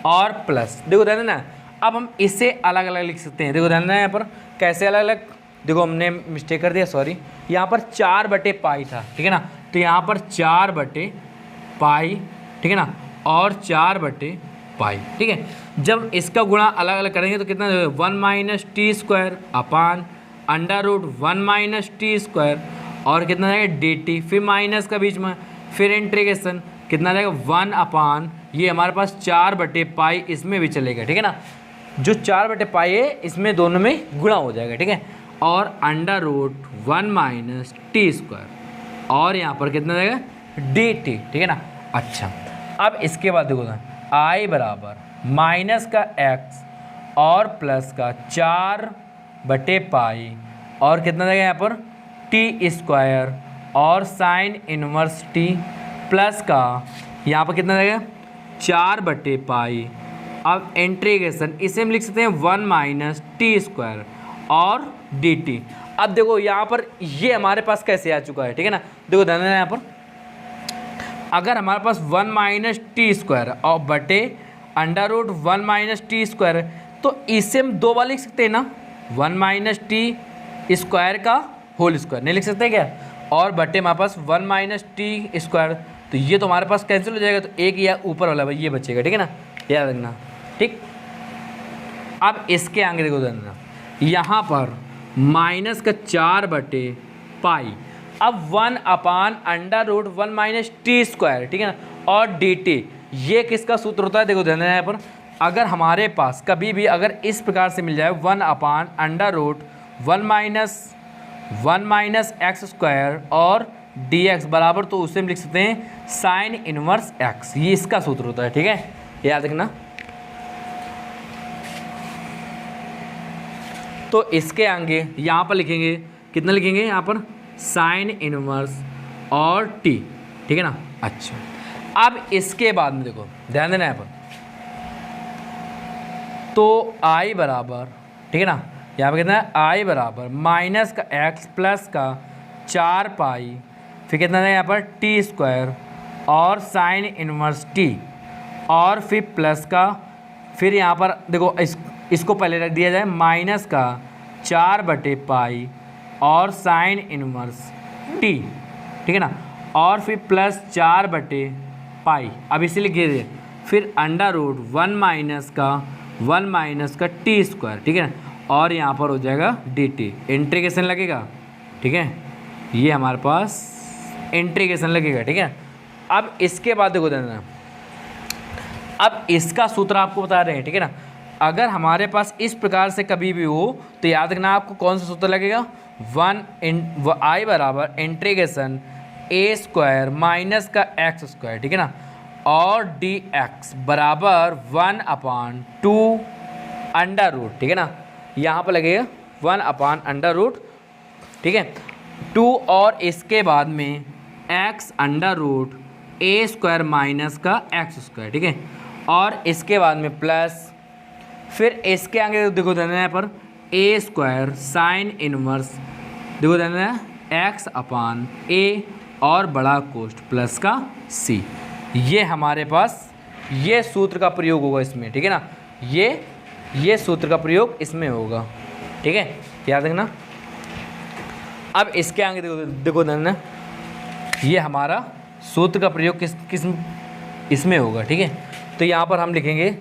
Speaker 1: और प्लस, देखो ध्यान देना, अब हम इसे अलग अलग लिख सकते हैं। देखो ध्यान देना यहाँ पर कैसे अलग अलग, देखो हमने मिस्टेक कर दिया, सॉरी, यहाँ पर 4 बटे पाई था, ठीक है ना, तो यहाँ पर 4 बटे पाई, ठीक है ना, और 4 बटे पाई, ठीक है। जब इसका गुणा अलग अलग करेंगे तो कितना 1 minus T square upon under root 1 minus T square और कितना जाएगा डी टी, फिर माइनस का बीच में, फिर इंटीग्रेशन कितना जाएगा 1 अपान, ये हमारे पास 4 बटे पाई इसमें भी चलेगा, ठीक है ना, जो 4 बटे पाई है इसमें दोनों में गुणा हो जाएगा, ठीक है, और under root 1 minus T square और यहाँ पर कितना जाएगा डी टी, ठीक है ना। अच्छा, अब इसके बाद देखो ना, आई बराबर माइनस का एक्स और प्लस का 4 बटे पाई और कितना जाएगा यहाँ पर टी स्क्वायर और साइन इनवर्स टी प्लस का यहाँ पर कितना जाएगा 4 बटे पाई। अब इंटीग्रेशन इसे हम लिख सकते हैं 1 माइनस टी स्क्वायर और डी टी। अब देखो यहाँ पर ये हमारे पास कैसे आ चुका है, ठीक है ना, देखो ध्यान देना यहाँ पर, अगर हमारे पास 1 माइनस टी स्क्वायर और बटे under root 1 minus T square, तो इसे हम 2 बार लिख सकते हैं ना, 1 माइनस टी स्क्वायर का होल स्क्वायर नहीं लिख सकते क्या, और बटे हमारे पास 1 माइनस टी स्क्वायर, तो ये तो हमारे पास कैंसिल हो जाएगा, तो एक या ऊपर वाला ये बचेगा, ठीक है ना, याद रखना, ठीक। अब इसके आगे देखो देना, यहाँ पर माइनस का 4 बटे पाई, अब 1 upon under root 1 minus T square, ठीक है ना, और डी टी, ये किसका सूत्र होता है, देखो ध्यान देना यहाँ पर, अगर हमारे पास कभी भी अगर इस प्रकार से मिल जाए 1 upon under root 1 minus X square और डी एक्स बराबर, तो उसे हम लिख सकते हैं साइन इनवर्स एक्स, ये इसका सूत्र होता है, ठीक है, याद रखना। तो इसके आगे यहाँ पर लिखेंगे, कितना लिखेंगे यहाँ पर साइन इनवर्स और टी, ठीक है ना। अच्छा, अब इसके बाद में देखो ध्यान देना यहाँ पर, तो आई बराबर, ठीक है ना, यहाँ पर कितना है आई बराबर माइनस का एक्स प्लस का 4 पाई, फिर कितना है यहाँ पर टी स्क्वायर और साइन इनवर्स टी और फिर प्लस का, फिर यहाँ पर देखो इसको पहले रख दिया जाए माइनस का 4 बटे पाई और साइन इनवर्स टी, ठीक है ना, और फिर प्लस 4 बटे पाई, अब इसे लिख दीजिए, फिर अंडर रूट 1 माइनस का टी स्क्वायर, ठीक है ना, और यहाँ पर हो जाएगा डी टी, इंटीग्रेशन लगेगा, ठीक है, ये हमारे पास इंटीग्रेशन लगेगा, ठीक है। अब इसके बाद देखो देना, अब इसका सूत्र आपको बता रहे हैं, ठीक है ना, अगर हमारे पास इस प्रकार से कभी भी हो तो याद रखना आपको कौन सा सूत्र लगेगा, आई बराबर इंटीग्रेशन ए स्क्वायर माइनस का एक्स स्क्वायर, ठीक है ना, और डी एक्स बराबर 1/2 अंडर रूट, ठीक है ना, यहाँ पर लगेगा 1/√, ठीक है, 2 और इसके बाद में x अंडर रूट ए स्क्वायर माइनस का एक्स स्क्वायर, ठीक है, और इसके बाद में प्लस, फिर इसके आगे देखो देना है यहाँ पर ए स्क्वायर साइन इनवर्स, देखो देना है x/a और बड़ा कोष्ठ प्लस का c। ये हमारे पास ये सूत्र का प्रयोग होगा इसमें, ठीक है ना, ये सूत्र का प्रयोग इसमें होगा, ठीक है, याद रखना। अब इसके आगे देखो देना, ये हमारा सूत्र का प्रयोग किस इसमें होगा, ठीक है। तो यहाँ पर हम लिखेंगे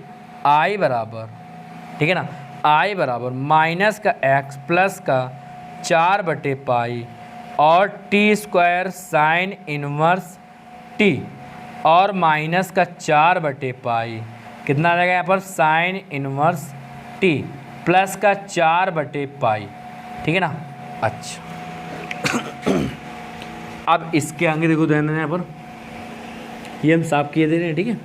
Speaker 1: आई बराबर, ठीक है ना, आई बराबर माइनस का एक्स प्लस का 4/पाई और T square sine inverse T और माइनस का 4/पाई, कितना आ जाएगा यहाँ पर साइन इनवर्स टी प्लस का 4/पाई, ठीक है ना। अच्छा अब इसके आगे देखो ध्यान देना, यहाँ पर ये हम साफ किए दे रहे हैं, ठीक है।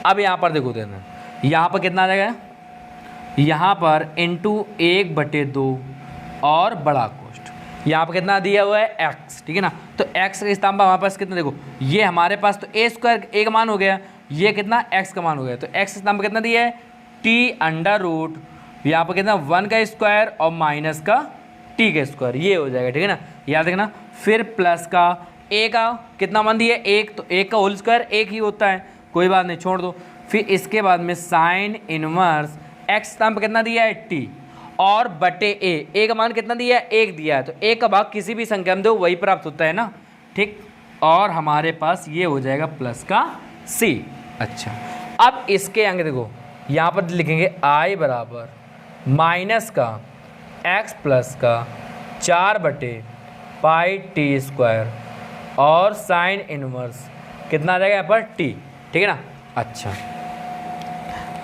Speaker 1: अब यहाँ पर देखो देना, यहाँ पर कितना आ जाएगा, यहाँ पर इंटू 1/2 और बड़ा कोष्ठ, यहाँ पर कितना दिया हुआ है x, ठीक है ना। तो x का स्थान पर हमारे पास कितना, देखो ये हमारे पास तो a स्क्वायर a का मान हो गया, ये कितना x का मान हो गया, तो x के स्थान पर कितना दिया है t अंडर रूट, यहाँ पर कितना 1 का स्क्वायर और माइनस का t का स्क्वायर, ये हो जाएगा, ठीक है ना, याद रखना। फिर प्लस का a का कितना मान दिया है 1, तो 1 का होल स्क्वायर 1 ही होता है, कोई बात नहीं छोड़ दो। फिर इसके बाद में साइन इनवर्स x स्थान पर कितना दिया है t और बटे a का मान कितना दिया है 1 दिया है, तो a का भाग किसी भी संख्या में दो वही प्राप्त होता है ना, ठीक। और हमारे पास ये हो जाएगा प्लस का c। अच्छा अब इसके आगे देखो, यहाँ पर लिखेंगे i बराबर माइनस का x प्लस का 4/पाई टी स्क्वायर और साइन इनवर्स कितना आ जाएगा यहाँ पर t, ठीक है ना। अच्छा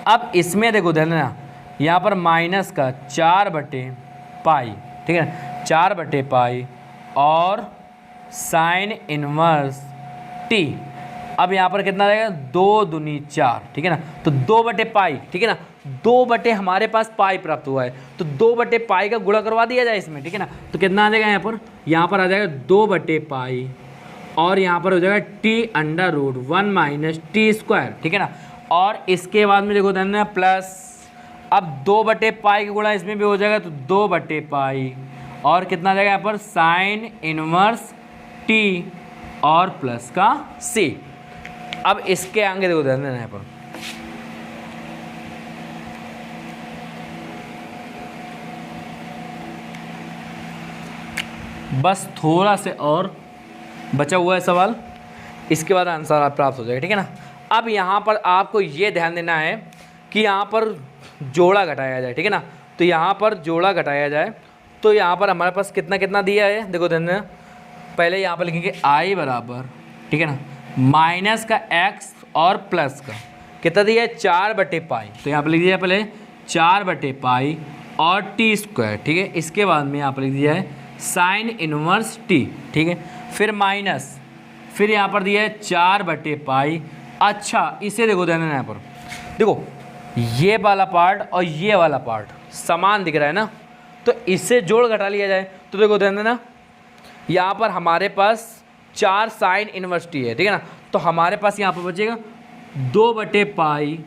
Speaker 1: अब इसमें देखो ध्यान देना, यहाँ पर माइनस का 4/पाई, ठीक है ना, 4/पाई और साइन इनवर्स t, अब यहाँ पर कितना रहेगा 2 दूनी 4, ठीक है ना, तो 2/पाई, ठीक है ना, 2 हमारे पास पाई प्राप्त हुआ है, तो 2/पाई का गुणा करवा दिया जाए इसमें, ठीक है ना, तो कितना आ जाएगा यहाँ पर आ जाएगा 2/पाई और यहाँ पर हो जाएगा t under root 1 minus T square, ठीक है ना, और इसके बाद में देखो ध्यान प्लस, अब 2/पाई का गुणा इसमें भी हो जाएगा, तो 2/पाई और कितना आ जाएगा यहाँ पर साइन इनवर्स t और प्लस का c। अब इसके आगे देखो ध्यान देना यहाँ पर, बस थोड़ा से और बचा हुआ है सवाल, इसके बाद आंसर आप प्राप्त हो जाएगा, ठीक है ना। अब यहाँ पर आपको ये ध्यान देना है कि यहाँ पर जोड़ा घटाया जाए, ठीक है ना, तो यहाँ पर जोड़ा घटाया जाए, तो यहाँ पर हमारे पास कितना कितना दिया है देखो ध्यान देना। पहले यहाँ पर लिखेंगे आई बराबर, ठीक है ना, माइनस का x और प्लस का कितना दिया है 4/पाई, तो यहाँ पर लिख दिया पहले 4/पाई और टी स्क्वायर, ठीक है। इसके बाद में यहाँ पर लिख दिया है साइन इनवर्स t, ठीक है, फिर माइनस, फिर यहाँ पर दिया है 4/पाई। अच्छा इसे देखो ध्यान देना, यहाँ पर देखो ये वाला पार्ट और ये वाला पार्ट समान दिख रहा है ना, तो इससे जोड़ घटा लिया जाए, तो देखो ध्यान देना, यहाँ पर हमारे पास 4 साइन इनवर्स t है, ठीक है ना, तो हमारे पास यहाँ पर बचेगा 2/पाई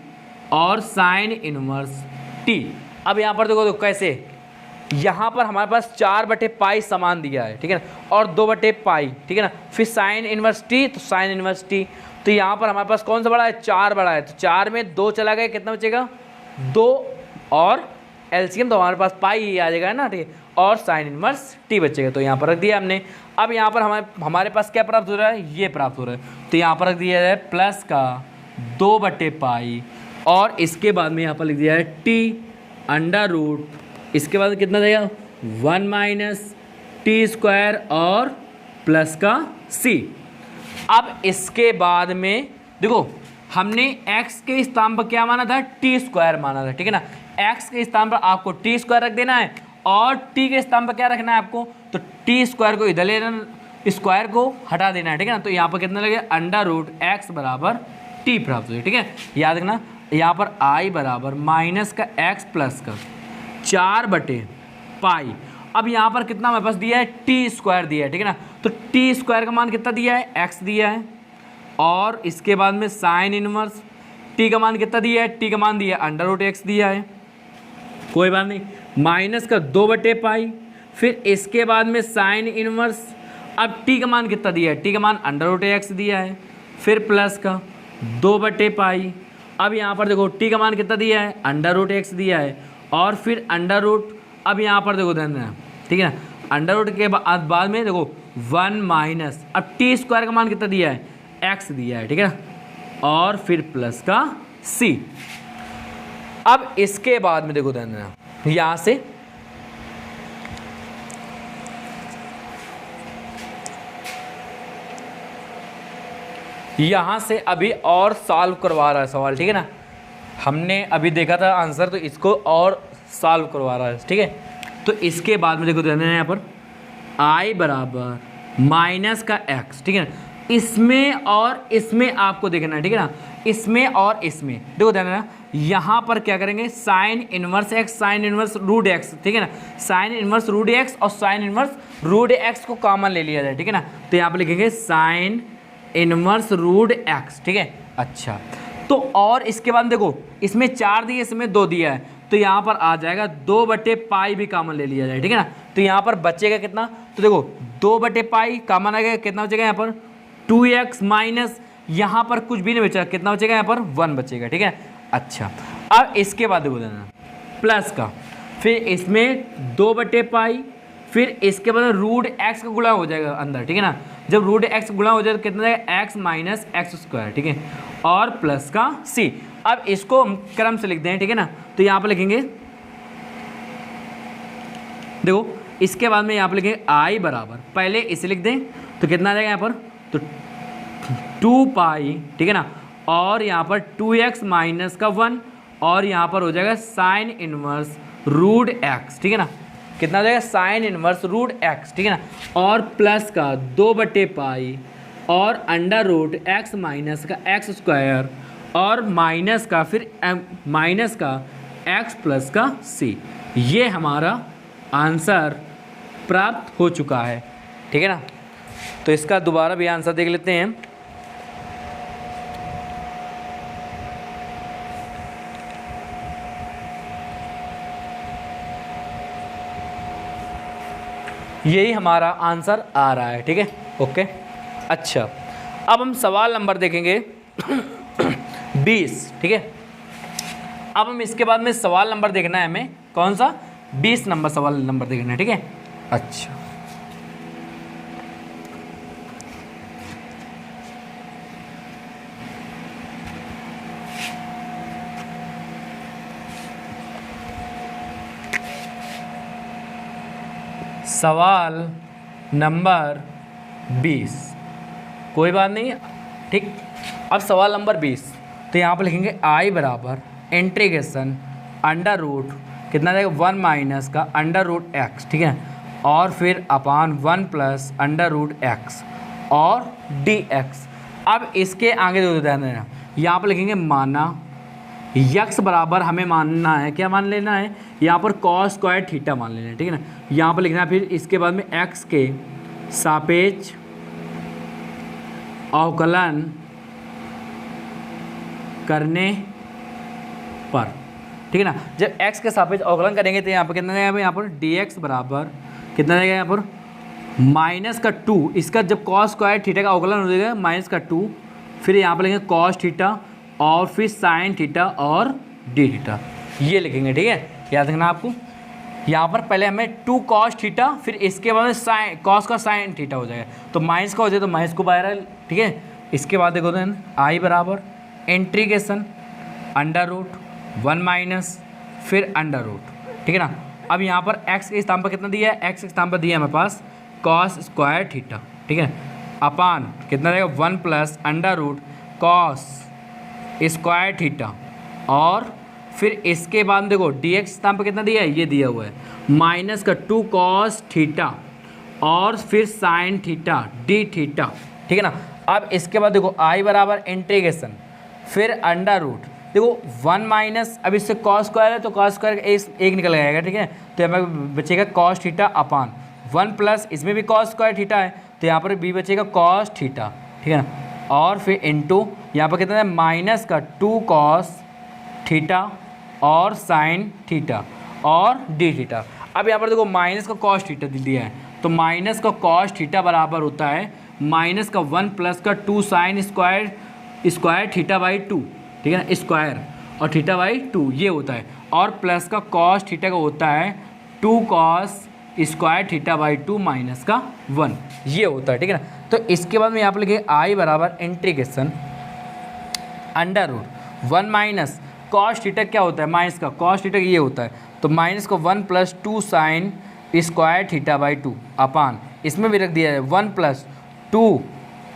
Speaker 1: और साइन इनवर्स t। अब यहाँ पर देखो कैसे, यहाँ पर हमारे पास 4/पाई समान दिया है, ठीक है ना, और 2/पाई, ठीक है ना, फिर साइन इनवर्स t, तो साइन इनवर्स t, तो यहाँ पर हमारे पास कौन सा बड़ा है 4 बड़ा है, तो 4 में 2 चला गया, कितना बचेगा 2 और एलसीएम तो हमारे पास पाई ही आ जाएगा ना, ठीक है, और साइन इनवर्स t बचेगा, तो यहाँ पर रख दिया हमने। अब यहाँ पर हमारे पास क्या प्राप्त हो रहा है, ये प्राप्त हो रहा है, तो यहाँ पर रख दिया है प्लस का 2/पाई और इसके बाद में यहाँ पर लिख दिया है t अंडर रूट, इसके बाद कितना देगा 1 माइनस टी स्क्वायर और प्लस का c। अब इसके बाद में देखो हमने x के स्थान पर क्या माना था, टी स्क्वायर माना था, ठीक है ना। x के स्थान पर आपको टी स्क्वायर रख देना है और t के स्थान पर क्या रखना है आपको, तो टी स्क्वायर को इधर ले लेना, स्क्वायर को हटा देना है, ठीक है ना। तो यहाँ पर कितना लगेगा, अंडर रूट एक्स बराबर टी प्राप्त हो, ठीक है। याद रखना यहाँ पर i बराबर माइनस का x प्लस का 4/पाई। अब यहाँ पर कितना हमारे पास दिया है, टी स्क्वायर दिया है, ठीक है ना। तो टी स्क्वायर का मान कितना दिया है, x दिया है, और इसके बाद में साइन इनवर्स टी का मान कितना दिया है, टी का मान दिया है अंडर रूट एक्स दिया है, कोई बात नहीं, माइनस का 2/पाई। फिर इसके बाद में साइन इनवर्स, अब टी का मान कितना दिया है, टी का मान अंडर रूट एक्स दिया है, फिर प्लस का 2/पाई। अब यहाँ पर देखो टी का मान कितना दिया है, अंडर रूट एक्स दिया है, और फिर अंडर रूट, अब यहाँ पर देखो ध्यान देना, ठीक है ना, अंडर रूट के बाद में देखो 1 माइनस, अब टी स्क्वायर का मान कितना दिया है, एक्स दिया है, ठीक है ना, और फिर प्लस का c। अब इसके बाद में देखो ध्यान देना, यहाँ से अभी और सॉल्व करवा रहा है सवाल, ठीक है ना। हमने अभी देखा था आंसर, तो इसको और सॉल्व करवा रहा है, ठीक है। तो इसके बाद में देखो ध्यान देना यहाँ पर i बराबर माइनस का x, ठीक है ना। इसमें और इसमें आपको देखना है, ठीक है ना, इसमें और इसमें देखो ध्यान देना, यहाँ पर क्या करेंगे, sine inverse x sine inverse root x, ठीक है ना, साइन इनवर्स रूट x और साइन इनवर्स रूट x को कॉमन ले लिया जाए, ठीक है ना। तो यहाँ पर लिखेंगे साइन इनवर्स रूट x, ठीक है। अच्छा, तो और इसके बाद देखो इसमें 4 दिए, इसमें 2 दिया है, तो यहाँ पर आ जाएगा 2/पाई भी कॉमन ले लिया जाए, ठीक है ना। तो यहाँ पर बचेगा कितना, तो देखो 2/पाई कॉमन आ गया, कितना बचेगा यहाँ पर 2x माइनस, यहाँ पर कुछ भी नहीं बचेगा, कितना बचेगा यहाँ पर 1 बचेगा, ठीक है। अच्छा, अब इसके बाद देखो देना प्लस का, फिर इसमें 2/पाई, फिर इसके बाद रूट x का गुणा हो जाएगा अंदर, ठीक है ना। जब रूट x गुणा हो जाए तो कितना जाएगा, x माइनस एक्स स्क्वायर, ठीक है, और प्लस का c। अब इसको हम क्रम से लिख दें, ठीक है ना। तो यहाँ पर लिखेंगे, देखो इसके बाद में यहाँ पर लिखेंगे i बराबर, पहले इसे लिख दें तो कितना आ जाएगा यहाँ पर, तो 2पाई, ठीक है ना, और यहाँ पर 2x माइनस का 1, और यहाँ पर हो जाएगा साइन इनवर्स रूट x, ठीक है ना, कितना हो जाएगा साइन इनवर्स रूट x, ठीक है ना, और प्लस का 2/पाई, और अंडर रूट x माइनस का एक्स स्क्वायर, और माइनस का फिर माइनस का x प्लस का c। ये हमारा आंसर प्राप्त हो चुका है, ठीक है ना। तो इसका दोबारा भी आंसर देख लेते हैं। यही हमारा आंसर आ रहा है, ठीक है, ओके। अच्छा, अब हम सवाल नंबर देखेंगे 20, ठीक है। अब हम इसके बाद में सवाल नंबर देखना है हमें, कौन सा, 20 नंबर सवाल नंबर देखना है, ठीक है। अच्छा, सवाल नंबर 20, कोई बात नहीं, ठीक। अब सवाल नंबर 20, तो यहाँ पर लिखेंगे i बराबर इंटीग्रेशन अंडर रूट कितना जाएगा 1 माइनस का अंडर रूट एक्स, ठीक है, और फिर अपान 1 प्लस अंडर रूट एक्स और dx। अब इसके आगे जो ध्यान देना, यहाँ पर लिखेंगे माना यक्स बराबर, हमें मानना है, क्या मान लेना है, यहाँ पर कॉस स्क्वायर थीटा मान लेना है, ठीक है ना। यहाँ पर लिखना है, फिर इसके बाद में x के सापेक्ष अवकलन करने पर, ठीक है ना। जब x के सापेक्ष अवकलन करेंगे तो यहाँ पर कितना जाएगा, यहाँ पर dx बराबर कितना जाएगा, यहाँ पर माइनस का 2, इसका जब कॉस स्क्वायर थीटा का अवकलन हो जाएगा माइनस का 2, फिर यहाँ पर लिखेंगे कॉस थीटा, और फिर साइन थीटा और डी थीटा, ये लिखेंगे, ठीक है। याद रखना आपको, यहाँ पर पहले हमें 2 कॉस थीटा, फिर इसके बाद में साइन कॉस का साइन थीटा हो जाएगा, तो माइनस का हो जाए तो माइनस को बाहर, ठीक है। इसके बाद देखो तो आई बराबर इंटीग्रेशन अंडर रूट 1 माइनस फिर अंडर रूट, ठीक है ना। अब यहाँ पर x के स्थान पर कितना दिया है, x के स्थान पर दिया है हमारे पास कॉस स्क्वायर थीटा, ठीक है। अपान कितना रहेगा 1 plus under root cos square theta, और फिर इसके बाद में देखो डी एक्स स्थान पर कितना दिया है, ये दिया हुआ है माइनस का 2 कॉस थीटा और फिर साइन थीटा डी थीटा, ठीक है ना। अब इसके बाद देखो आई बराबर इंटीग्रेशन फिर अंडर रूट, देखो 1 माइनस, अब इससे कॉस स्क्वायर है तो कॉस स्क्वायर एक निकल जाएगा, ठीक है। तो यहाँ पर बचेगा कॉस थीटा अपान 1 प्लस, इसमें भी कॉस स्क्वायर थीटा है तो यहाँ पर बी बचेगा कॉस थीटा, ठीक है ना। और फिर इनटू यहाँ पर कितना है माइनस का 2 कॉस थीटा और साइन थीटा और डी थीटा। अब यहाँ पर देखो माइनस का कॉस थीटा दिया है तो माइनस का कॉस थीटा बराबर होता है माइनस का 1 प्लस का 2 साइन स्क्वायर थीटा बाई 2, ठीक है ना, स्क्वायर और थीटा बाई 2 ये होता है, और प्लस का कॉस थीटा का होता है 2 cos square theta by 2 minus का 1 ये होता है, ठीक है ना। तो इसके बाद में यहाँ पर लिखे आई बराबर integration under root 1 minus cos theta क्या होता है माइनस का कॉस थीटा ये होता है तो माइनस का 1 plus 2 sine square theta by 2 अपान, इसमें भी रख दिया है 1 plus 2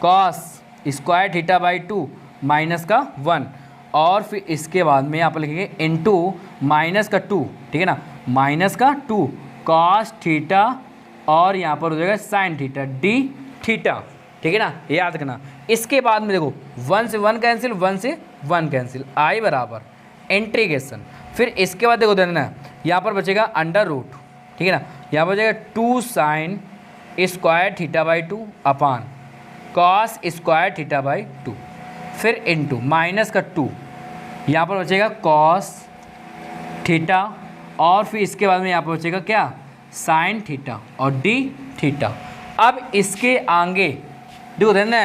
Speaker 1: cos square theta by 2 minus का 1, और फिर इसके बाद में यहाँ पर लिखेंगे इनटू माइनस का 2, ठीक है ना, माइनस का 2 कॉस थीटा और यहाँ पर हो जाएगा साइन थीटा डी थीटा, ठीक है ना, याद रखना। इसके बाद में देखो 1 से 1 कैंसिल 1 से 1 कैंसिल, आई बराबर इंटीग्रेशन, फिर इसके बाद देखो देना यहाँ पर बचेगा अंडर रूट, ठीक है ना, यहाँ पर बचेगा 2 sine square theta by 2 upon cos square theta by 2, फिर इनटू माइनस का 2 यहाँ पर बचेगा कॉस थीटा, और फिर इसके बाद में यहाँ पर बचेगा क्या साइन थीटा और डी थीटा। अब इसके आगे देखो ध्यान देना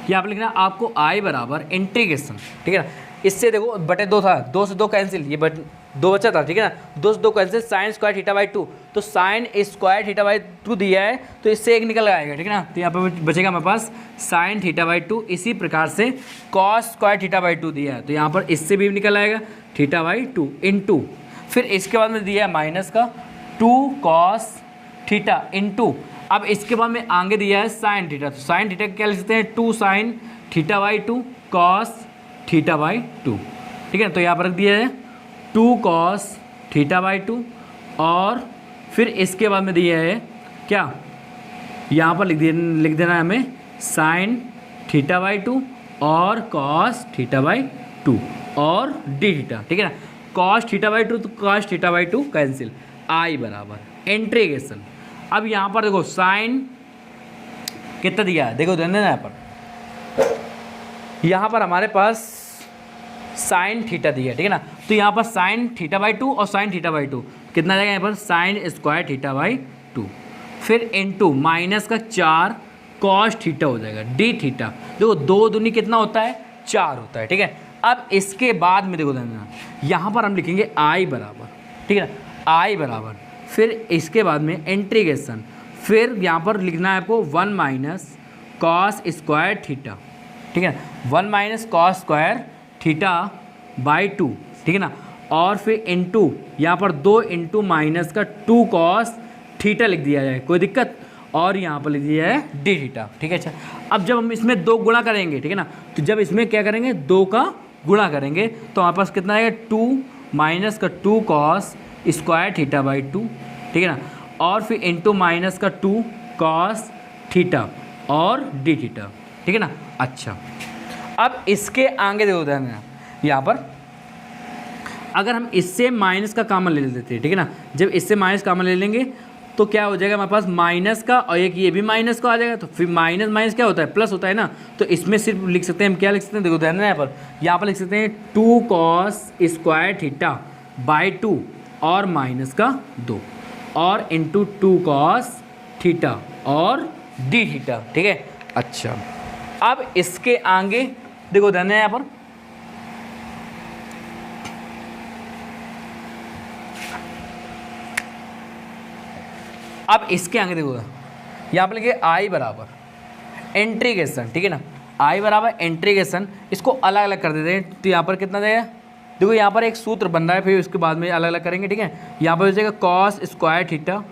Speaker 1: यहाँ पर लिखना आपको आई बराबर इंटीग्रेशन, ठीक है ना, इससे देखो बटे 2 था, 2 से 2 कैंसिल, ये बट 2 बचा था, ठीक है ना, 2 से 2 cancel sine square theta by 2, तो साइन स्क्वायर थीटा बाई 2 दिया है तो इससे एक निकल आएगा, ठीक है ना, तो यहाँ पर बचेगा हमारे पास साइन थीटा बाई 2, इसी प्रकार से कॉस स्क्वायर थीटा बाई 2 दिया है तो यहाँ पर इससे भी निकल आएगा थीटा बाई 2 इनटू, फिर इसके बाद में दिया है माइनस का 2 कॉस थीटा इनटू, अब इसके बाद में आगे दिया है साइन थीटा, तो साइन थीटा क्या लिख सकते हैं 2 sine theta by 2 cos theta by 2, ठीक है, तो यहाँ पर रख दिया है 2 कॉस थीटा बाई 2, और फिर इसके बाद में दिया है क्या यहाँ पर लिख देना है हमें साइन थीटा बाई 2 और कॉस थीटा बाई 2 और डी थीटा, ठीक है ना, कॉस थीटा बाई 2 तो कॉस थीटा बाई 2 कैंसिल, आई बराबर इंटीग्रेशन। अब यहाँ पर देखो साइन कितना दिया है, देखो ध्यान देना यहाँ पर हमारे पास साइन थीटा दिया है, ठीक है ना, तो यहाँ पर साइन थीटा बाई 2 और साइन थीटा बाई 2 कितना जाएगा यहाँ पर साइन स्क्वायर थीटा बाई 2, फिर इनटू माइनस का 4 कॉस थीटा हो जाएगा डी थीटा, देखो 2 दूनी कितना होता है 4 होता है, ठीक है। अब इसके बाद में देखो देना यहाँ पर हम लिखेंगे आई बराबर, ठीक है ना, आई बराबर फिर इसके बाद में इंटीग्रेशन, फिर यहाँ पर लिखना है आपको 1 माइनस कॉस स्क्वायर थीटा, ठीक है, 1 minus cos square theta by 2, ठीक है ना, और फिर इनटू यहाँ पर 2 इंटू माइनस का 2 कॉस थीटा लिख दिया जाए, कोई दिक्कत, और यहाँ पर लिख दिया है डी थीटा, ठीक है। अच्छा अब जब हम इसमें 2 गुणा करेंगे, ठीक है ना, तो जब इसमें क्या करेंगे 2 का गुणा करेंगे तो हमारे पास कितना आएगा 2 माइनस का 2 कॉस स्क्वायर थीटा बाई 2, ठीक है ना, और फिर इंटू माइनस का 2 कॉस थीटा और डी थीटा, ठीक है ना। अच्छा अब इसके आगे देखो ध्यान देना यहाँ पर अगर हम इससे माइनस का कॉमन ले लेते हैं, ठीक है ना, जब इससे माइनस कॉमन ले लेंगे तो क्या हो जाएगा हमारे पास माइनस का, और एक ये भी माइनस का आ जाएगा, तो फिर माइनस माइनस क्या होता है प्लस होता है ना, तो इसमें सिर्फ लिख सकते हैं हम क्या लिख सकते हैं, देखो ध्यान देना यहाँ पर लिख सकते हैं 2 कॉस स्क्वायर थीटा बाई 2 और माइनस का 2 और इंटू 2 कॉस थीटा और डी थीटा, ठीक है। अच्छा अब इसके आगे देखो ध्यान देना यहाँ पर अब इसके आगे देखो यहाँ पर लिखे आई बराबर इंटीग्रेशन, ठीक है ना, आई बराबर इंटीग्रेशन, इसको अलग अलग कर देते हैं तो यहाँ पर कितना देगा, देखो यहाँ पर एक सूत्र बन रहा है, फिर उसके बाद में अलग अलग करेंगे, ठीक है। यहाँ पर हो जाएगा cos square theta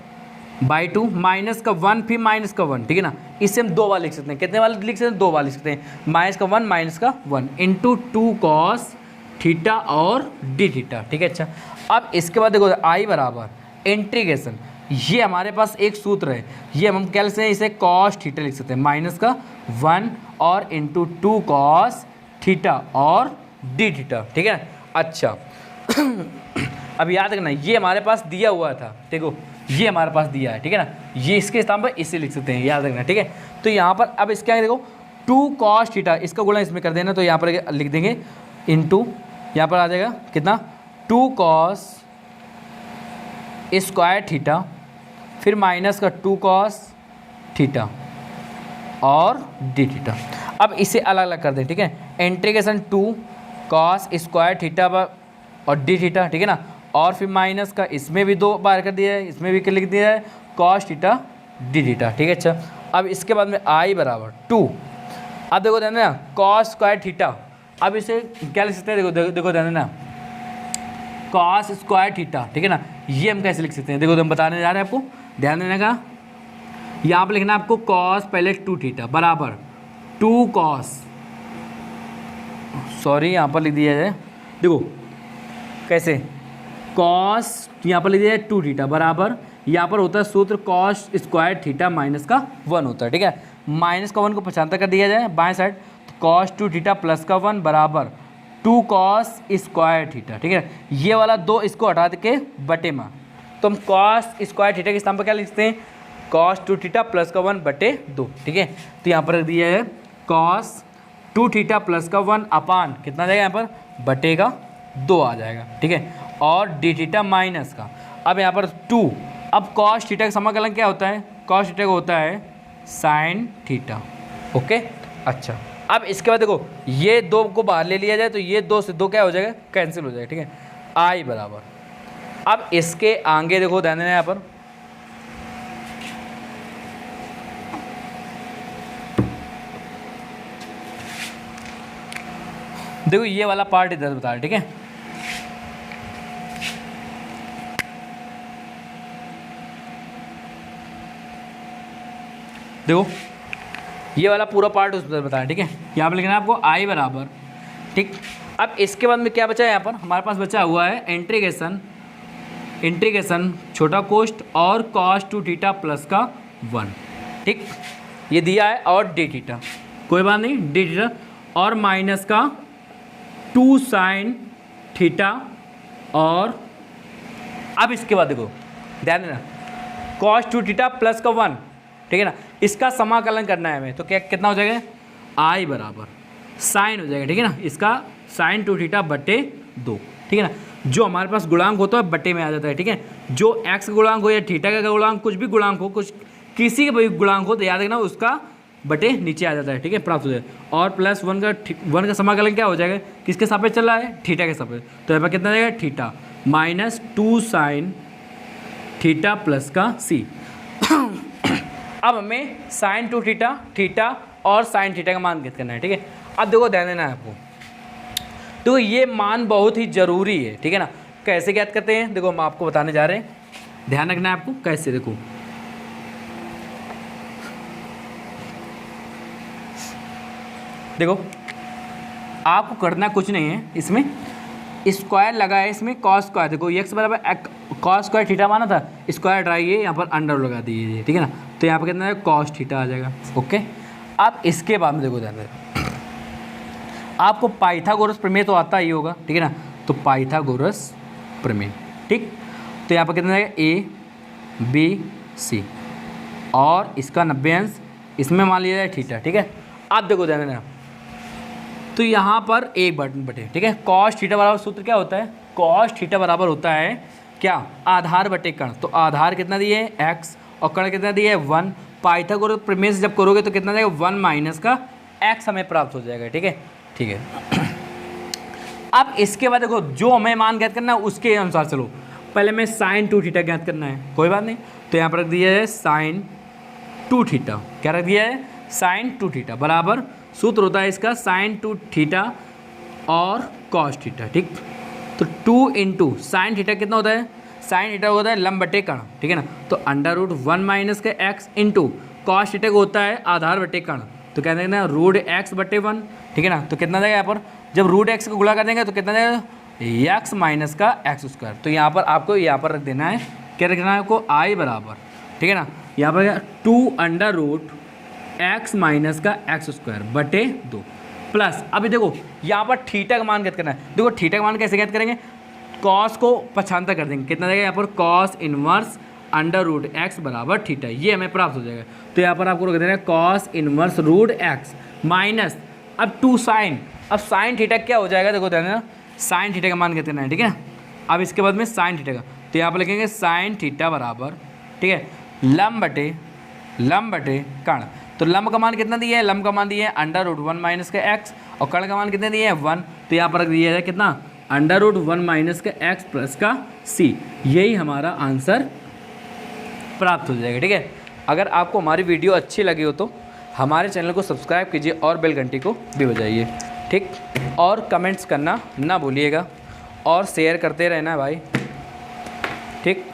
Speaker 1: by two minus का 1 फिर माइनस का 1, ठीक है ना। इससे हम 2 बार लिख सकते हैं, कितने बार लिख सकते हैं, 2 बार लिख सकते हैं, माइनस का 1 माइनस का 1 इंटू 2 कॉस थीटा और डी थीटा, ठीक है। अच्छा अब इसके बाद देखो आई बराबर इंटीग्रेशन, ये हमारे पास एक सूत्र है, ये हम क्या लिख सकते हैं, इसे कॉस थीटा लिख सकते हैं, माइनस का 1 और इंटू 2 कॉस थीटा और डी थीटा, ठीक है। अच्छा अब याद रखना ये हमारे पास दिया हुआ था, देखो ये हमारे पास दिया है, ठीक है ना, ये इसके स्थान पर इसे लिख सकते हैं, याद रखना, ठीक है। तो यहाँ पर अब इसके आगे देखो 2 कॉस थीटा, इसका गुणा इसमें कर देना, तो यहाँ पर लिख देंगे इंटू, यहाँ पर आ जाएगा कितना 2 कॉस स्क्वायर थीटा, फिर माइनस का 2 कॉस थीटा और डी थीटा। अब इसे अलग अलग कर दें, ठीक है, इंटीग्रेशन 2 कॉस स्क्वायर थीटा और डी थीटा, ठीक है ना, और फिर माइनस का इसमें भी 2 बार कर दिया है, इसमें भी लिख दिया है कॉस थीटा डी थीटा, ठीक है। अच्छा अब इसके बाद में आई बराबर 2, अब देखो ध्यान देना कॉस स्क्वायर थीटा, अब इसे क्या लिख सकते हैं, देखो ध्यान देना कॉस स्क्वायर थीटा, ठीक है ना, ये हम कैसे लिख सकते हैं, देखो हम बताने जा रहे हैं आपको, ध्यान देने का। यहाँ पर लिखना आपको कॉस पहले 2 थीटा बराबर 2 कॉस, सॉरी यहाँ पर लिख दिया जाए, देखो कैसे कॉस, यहाँ पर लिख दिया जाए 2 थीटा बराबर, यहाँ पर होता है सूत्र कॉस स्क्वायर थीटा माइनस का 1 होता है, ठीक है। माइनस का 1 को 75 कर दिया जाए बाएं साइड, तो कॉस 2 थीटा प्लस का 1 बराबर 2 कॉस स्क्वायर थीटा, ठीक है। ये वाला 2 इसको हटा के बटे में, तो हम कॉस स्क्वायर थीटा के स्थान पर क्या लिखते हैं, कॉस 2 थीटा प्लस का 1 बटे 2, ठीक है। तो यहाँ पर दिया है कॉस 2 थीटा प्लस का 1 अपान कितना जाएगा, यहाँ पर बटे का 2 आ जाएगा, ठीक है, और डी थीटा माइनस का, अब यहाँ पर 2, अब कॉस थीटा का समाकलन क्या होता है, कॉस थीटा का होता है साइन थीटा, ओके। अच्छा अब इसके बाद देखो ये 2 को बाहर ले लिया जाए तो ये 2 से 2 क्या हो जाएगा, कैंसिल हो जाएगा, ठीक है। आई बराबर, अब इसके आगे देखो ध्यान देना यहाँ पर देखो ये वाला पार्ट इधर बता रहे, ठीक है। देखो ये वाला पूरा पार्ट उसमें बताया, ठीक है। यहाँ पर लिखना है आपको आई बराबर, ठीक। अब इसके बाद में क्या बचा है, यहाँ पर हमारे पास बचा हुआ है इंटीग्रेशन छोटा कोष्ट और कॉस 2 थीटा प्लस का 1, ठीक, ये दिया है, और डी थीटा कोई बात नहीं, डी थीटा और माइनस का 2 साइन थीटा, और अब इसके बाद देखो ध्यान देना कॉस 2 थीटा प्लस का 1, ठीक है ना, इसका समाकलन करना है हमें, तो क्या कितना हो जाएगा, आई बराबर साइन हो जाएगा, ठीक है ना, इसका साइन 2 थीटा बटे 2, ठीक है ना, जो हमारे पास गुणांक होता है बटे में आ जाता है, ठीक है। जो एक्स का गुणांक हो या थीटा का गुणांक, कुछ भी गुणांक हो, कुछ किसी का भी गुणांक हो, तो याद रखना उसका बटे नीचे आ जाता है, ठीक है, प्राप्त हो जाएगा। और प्लस 1 का समाकलन क्या हो जाएगा, किसके सापेक्ष चल रहा है, थीटा के सापेक्ष, तो यहाँ पर कितना जाएगा theta minus 2 sine theta plus का सी। अब हमें साइन 2 थीटा, थीटा और साइन थीटा का मान ज्ञात करना है, ठीक है। अब देखो ध्यान देना है आपको, तो ये मान बहुत ही ज़रूरी है, ठीक है ना। कैसे ज्ञात करते हैं, देखो हम आपको बताने जा रहे हैं, ध्यान रखना है आपको कैसे। देखो आपको करना कुछ नहीं है, इसमें स्क्वायर लगा है, इसमें कॉस स्क्वायर, देखो एक्स बराबर कॉस स्क्वायर थीटा माना था, स्क्वायर ड्राइए, यहाँ पर अंडर लगा दीजिए, ठीक है ना, तो यहाँ पर कितना है कॉस थीटा आ जाएगा, ओके। अब इसके बाद में देखो ध्यान देना, आपको पाइथागोरस प्रमेय तो आता ही होगा, ठीक है ना, तो पाइथागोरस प्रमेय, ठीक, तो यहाँ पर कितना है ए बी सी, और इसका 90 अंश इसमें मान लिया जाए थीटा, ठीक है। आप देखो ध्यान देना, तो यहाँ पर एक बटे, ठीक है, कॉस थीटा बराबर सूत्र क्या होता है, कॉस थीटा बराबर होता है क्या, आधार बटे कर्ण, तो आधार कितना दिए है x और कर्ण कितना दिए है 1, पाइथागोरस प्रमेय से जब करोगे तो कितना जाएगा 1 माइनस का x हमें प्राप्त हो जाएगा, ठीक है, ठीक है। अब इसके बाद देखो जो हमें मान ज्ञात करना है उसके अनुसार चलो, पहले हमें साइन 2 थीटा ज्ञात करना है, कोई बात नहीं, तो यहाँ पर रख दिया है साइन 2 थीटा, क्या रख दिया है साइन 2 थीटा बराबर, सूत्र होता है इसका साइन 2 थीटा और कॉस थीटा, ठीक, तो 2 इंटू साइन थीटा कितना होता है साइन थीटा होता है लंब बटे कर्ण, ठीक है ना। तो अंडर रूट 1 माइनस का एक्स इंटू कॉस थीटा होता है आधार बटे कर्ण, तो कहते हैं ना रूट एक्स बटे 1, ठीक है ना। तो कितना जाएगा यहाँ पर, जब रूट एक्स को गुणा कर देंगे तो कितना जाएगा, एक्स माइनस का एक्स स्क्वायर। तो यहाँ पर आपको यहाँ पर रख देना है, क्या रखना है आपको, आई बराबर, ठीक है ना। यहाँ पर 2 अंडर रूट एक्स माइनस का एक्स स्क्वायर बटे 2 प्लस, अभी देखो यहाँ पर थीटा का मान ज्ञात करना है। देखो थीटा का मान कैसे ज्ञात करेंगे, कॉस को पक्षांतर कर देंगे, कितना जाएगा यहाँ पर, cos inverse under root X बराबर थीटा, ये हमें प्राप्त हो जाएगा। तो यहाँ पर आपको रख देना है cos inverse root X minus अब 2 साइन, अब साइन थीटा क्या हो जाएगा, देखो ध्यान देना, साइन थीटा का मान ज्ञात करना है, ठीक है। अब इसके बाद में साइन थीटा का, तो यहाँ पर लिखेंगे साइन थीटा बराबर, ठीक है, लंब बटे कर्ण। तो लंब का मान कितना दिया है, लंब का मान दिया है अंडर रूट 1 माइनस का एक्स, और कर्ण का मान कितने दिए हैं 1, तो यहाँ पर दिया है कितना, अंडर रूट 1 माइनस का एक्स प्लस का सी, यही हमारा आंसर प्राप्त हो जाएगा, ठीक है। अगर आपको हमारी वीडियो अच्छी लगी हो तो हमारे चैनल को सब्सक्राइब कीजिए और बेल घंटी को भी बजाइए, ठीक। और कमेंट्स करना ना भूलिएगा और शेयर करते रहना भाई, ठीक।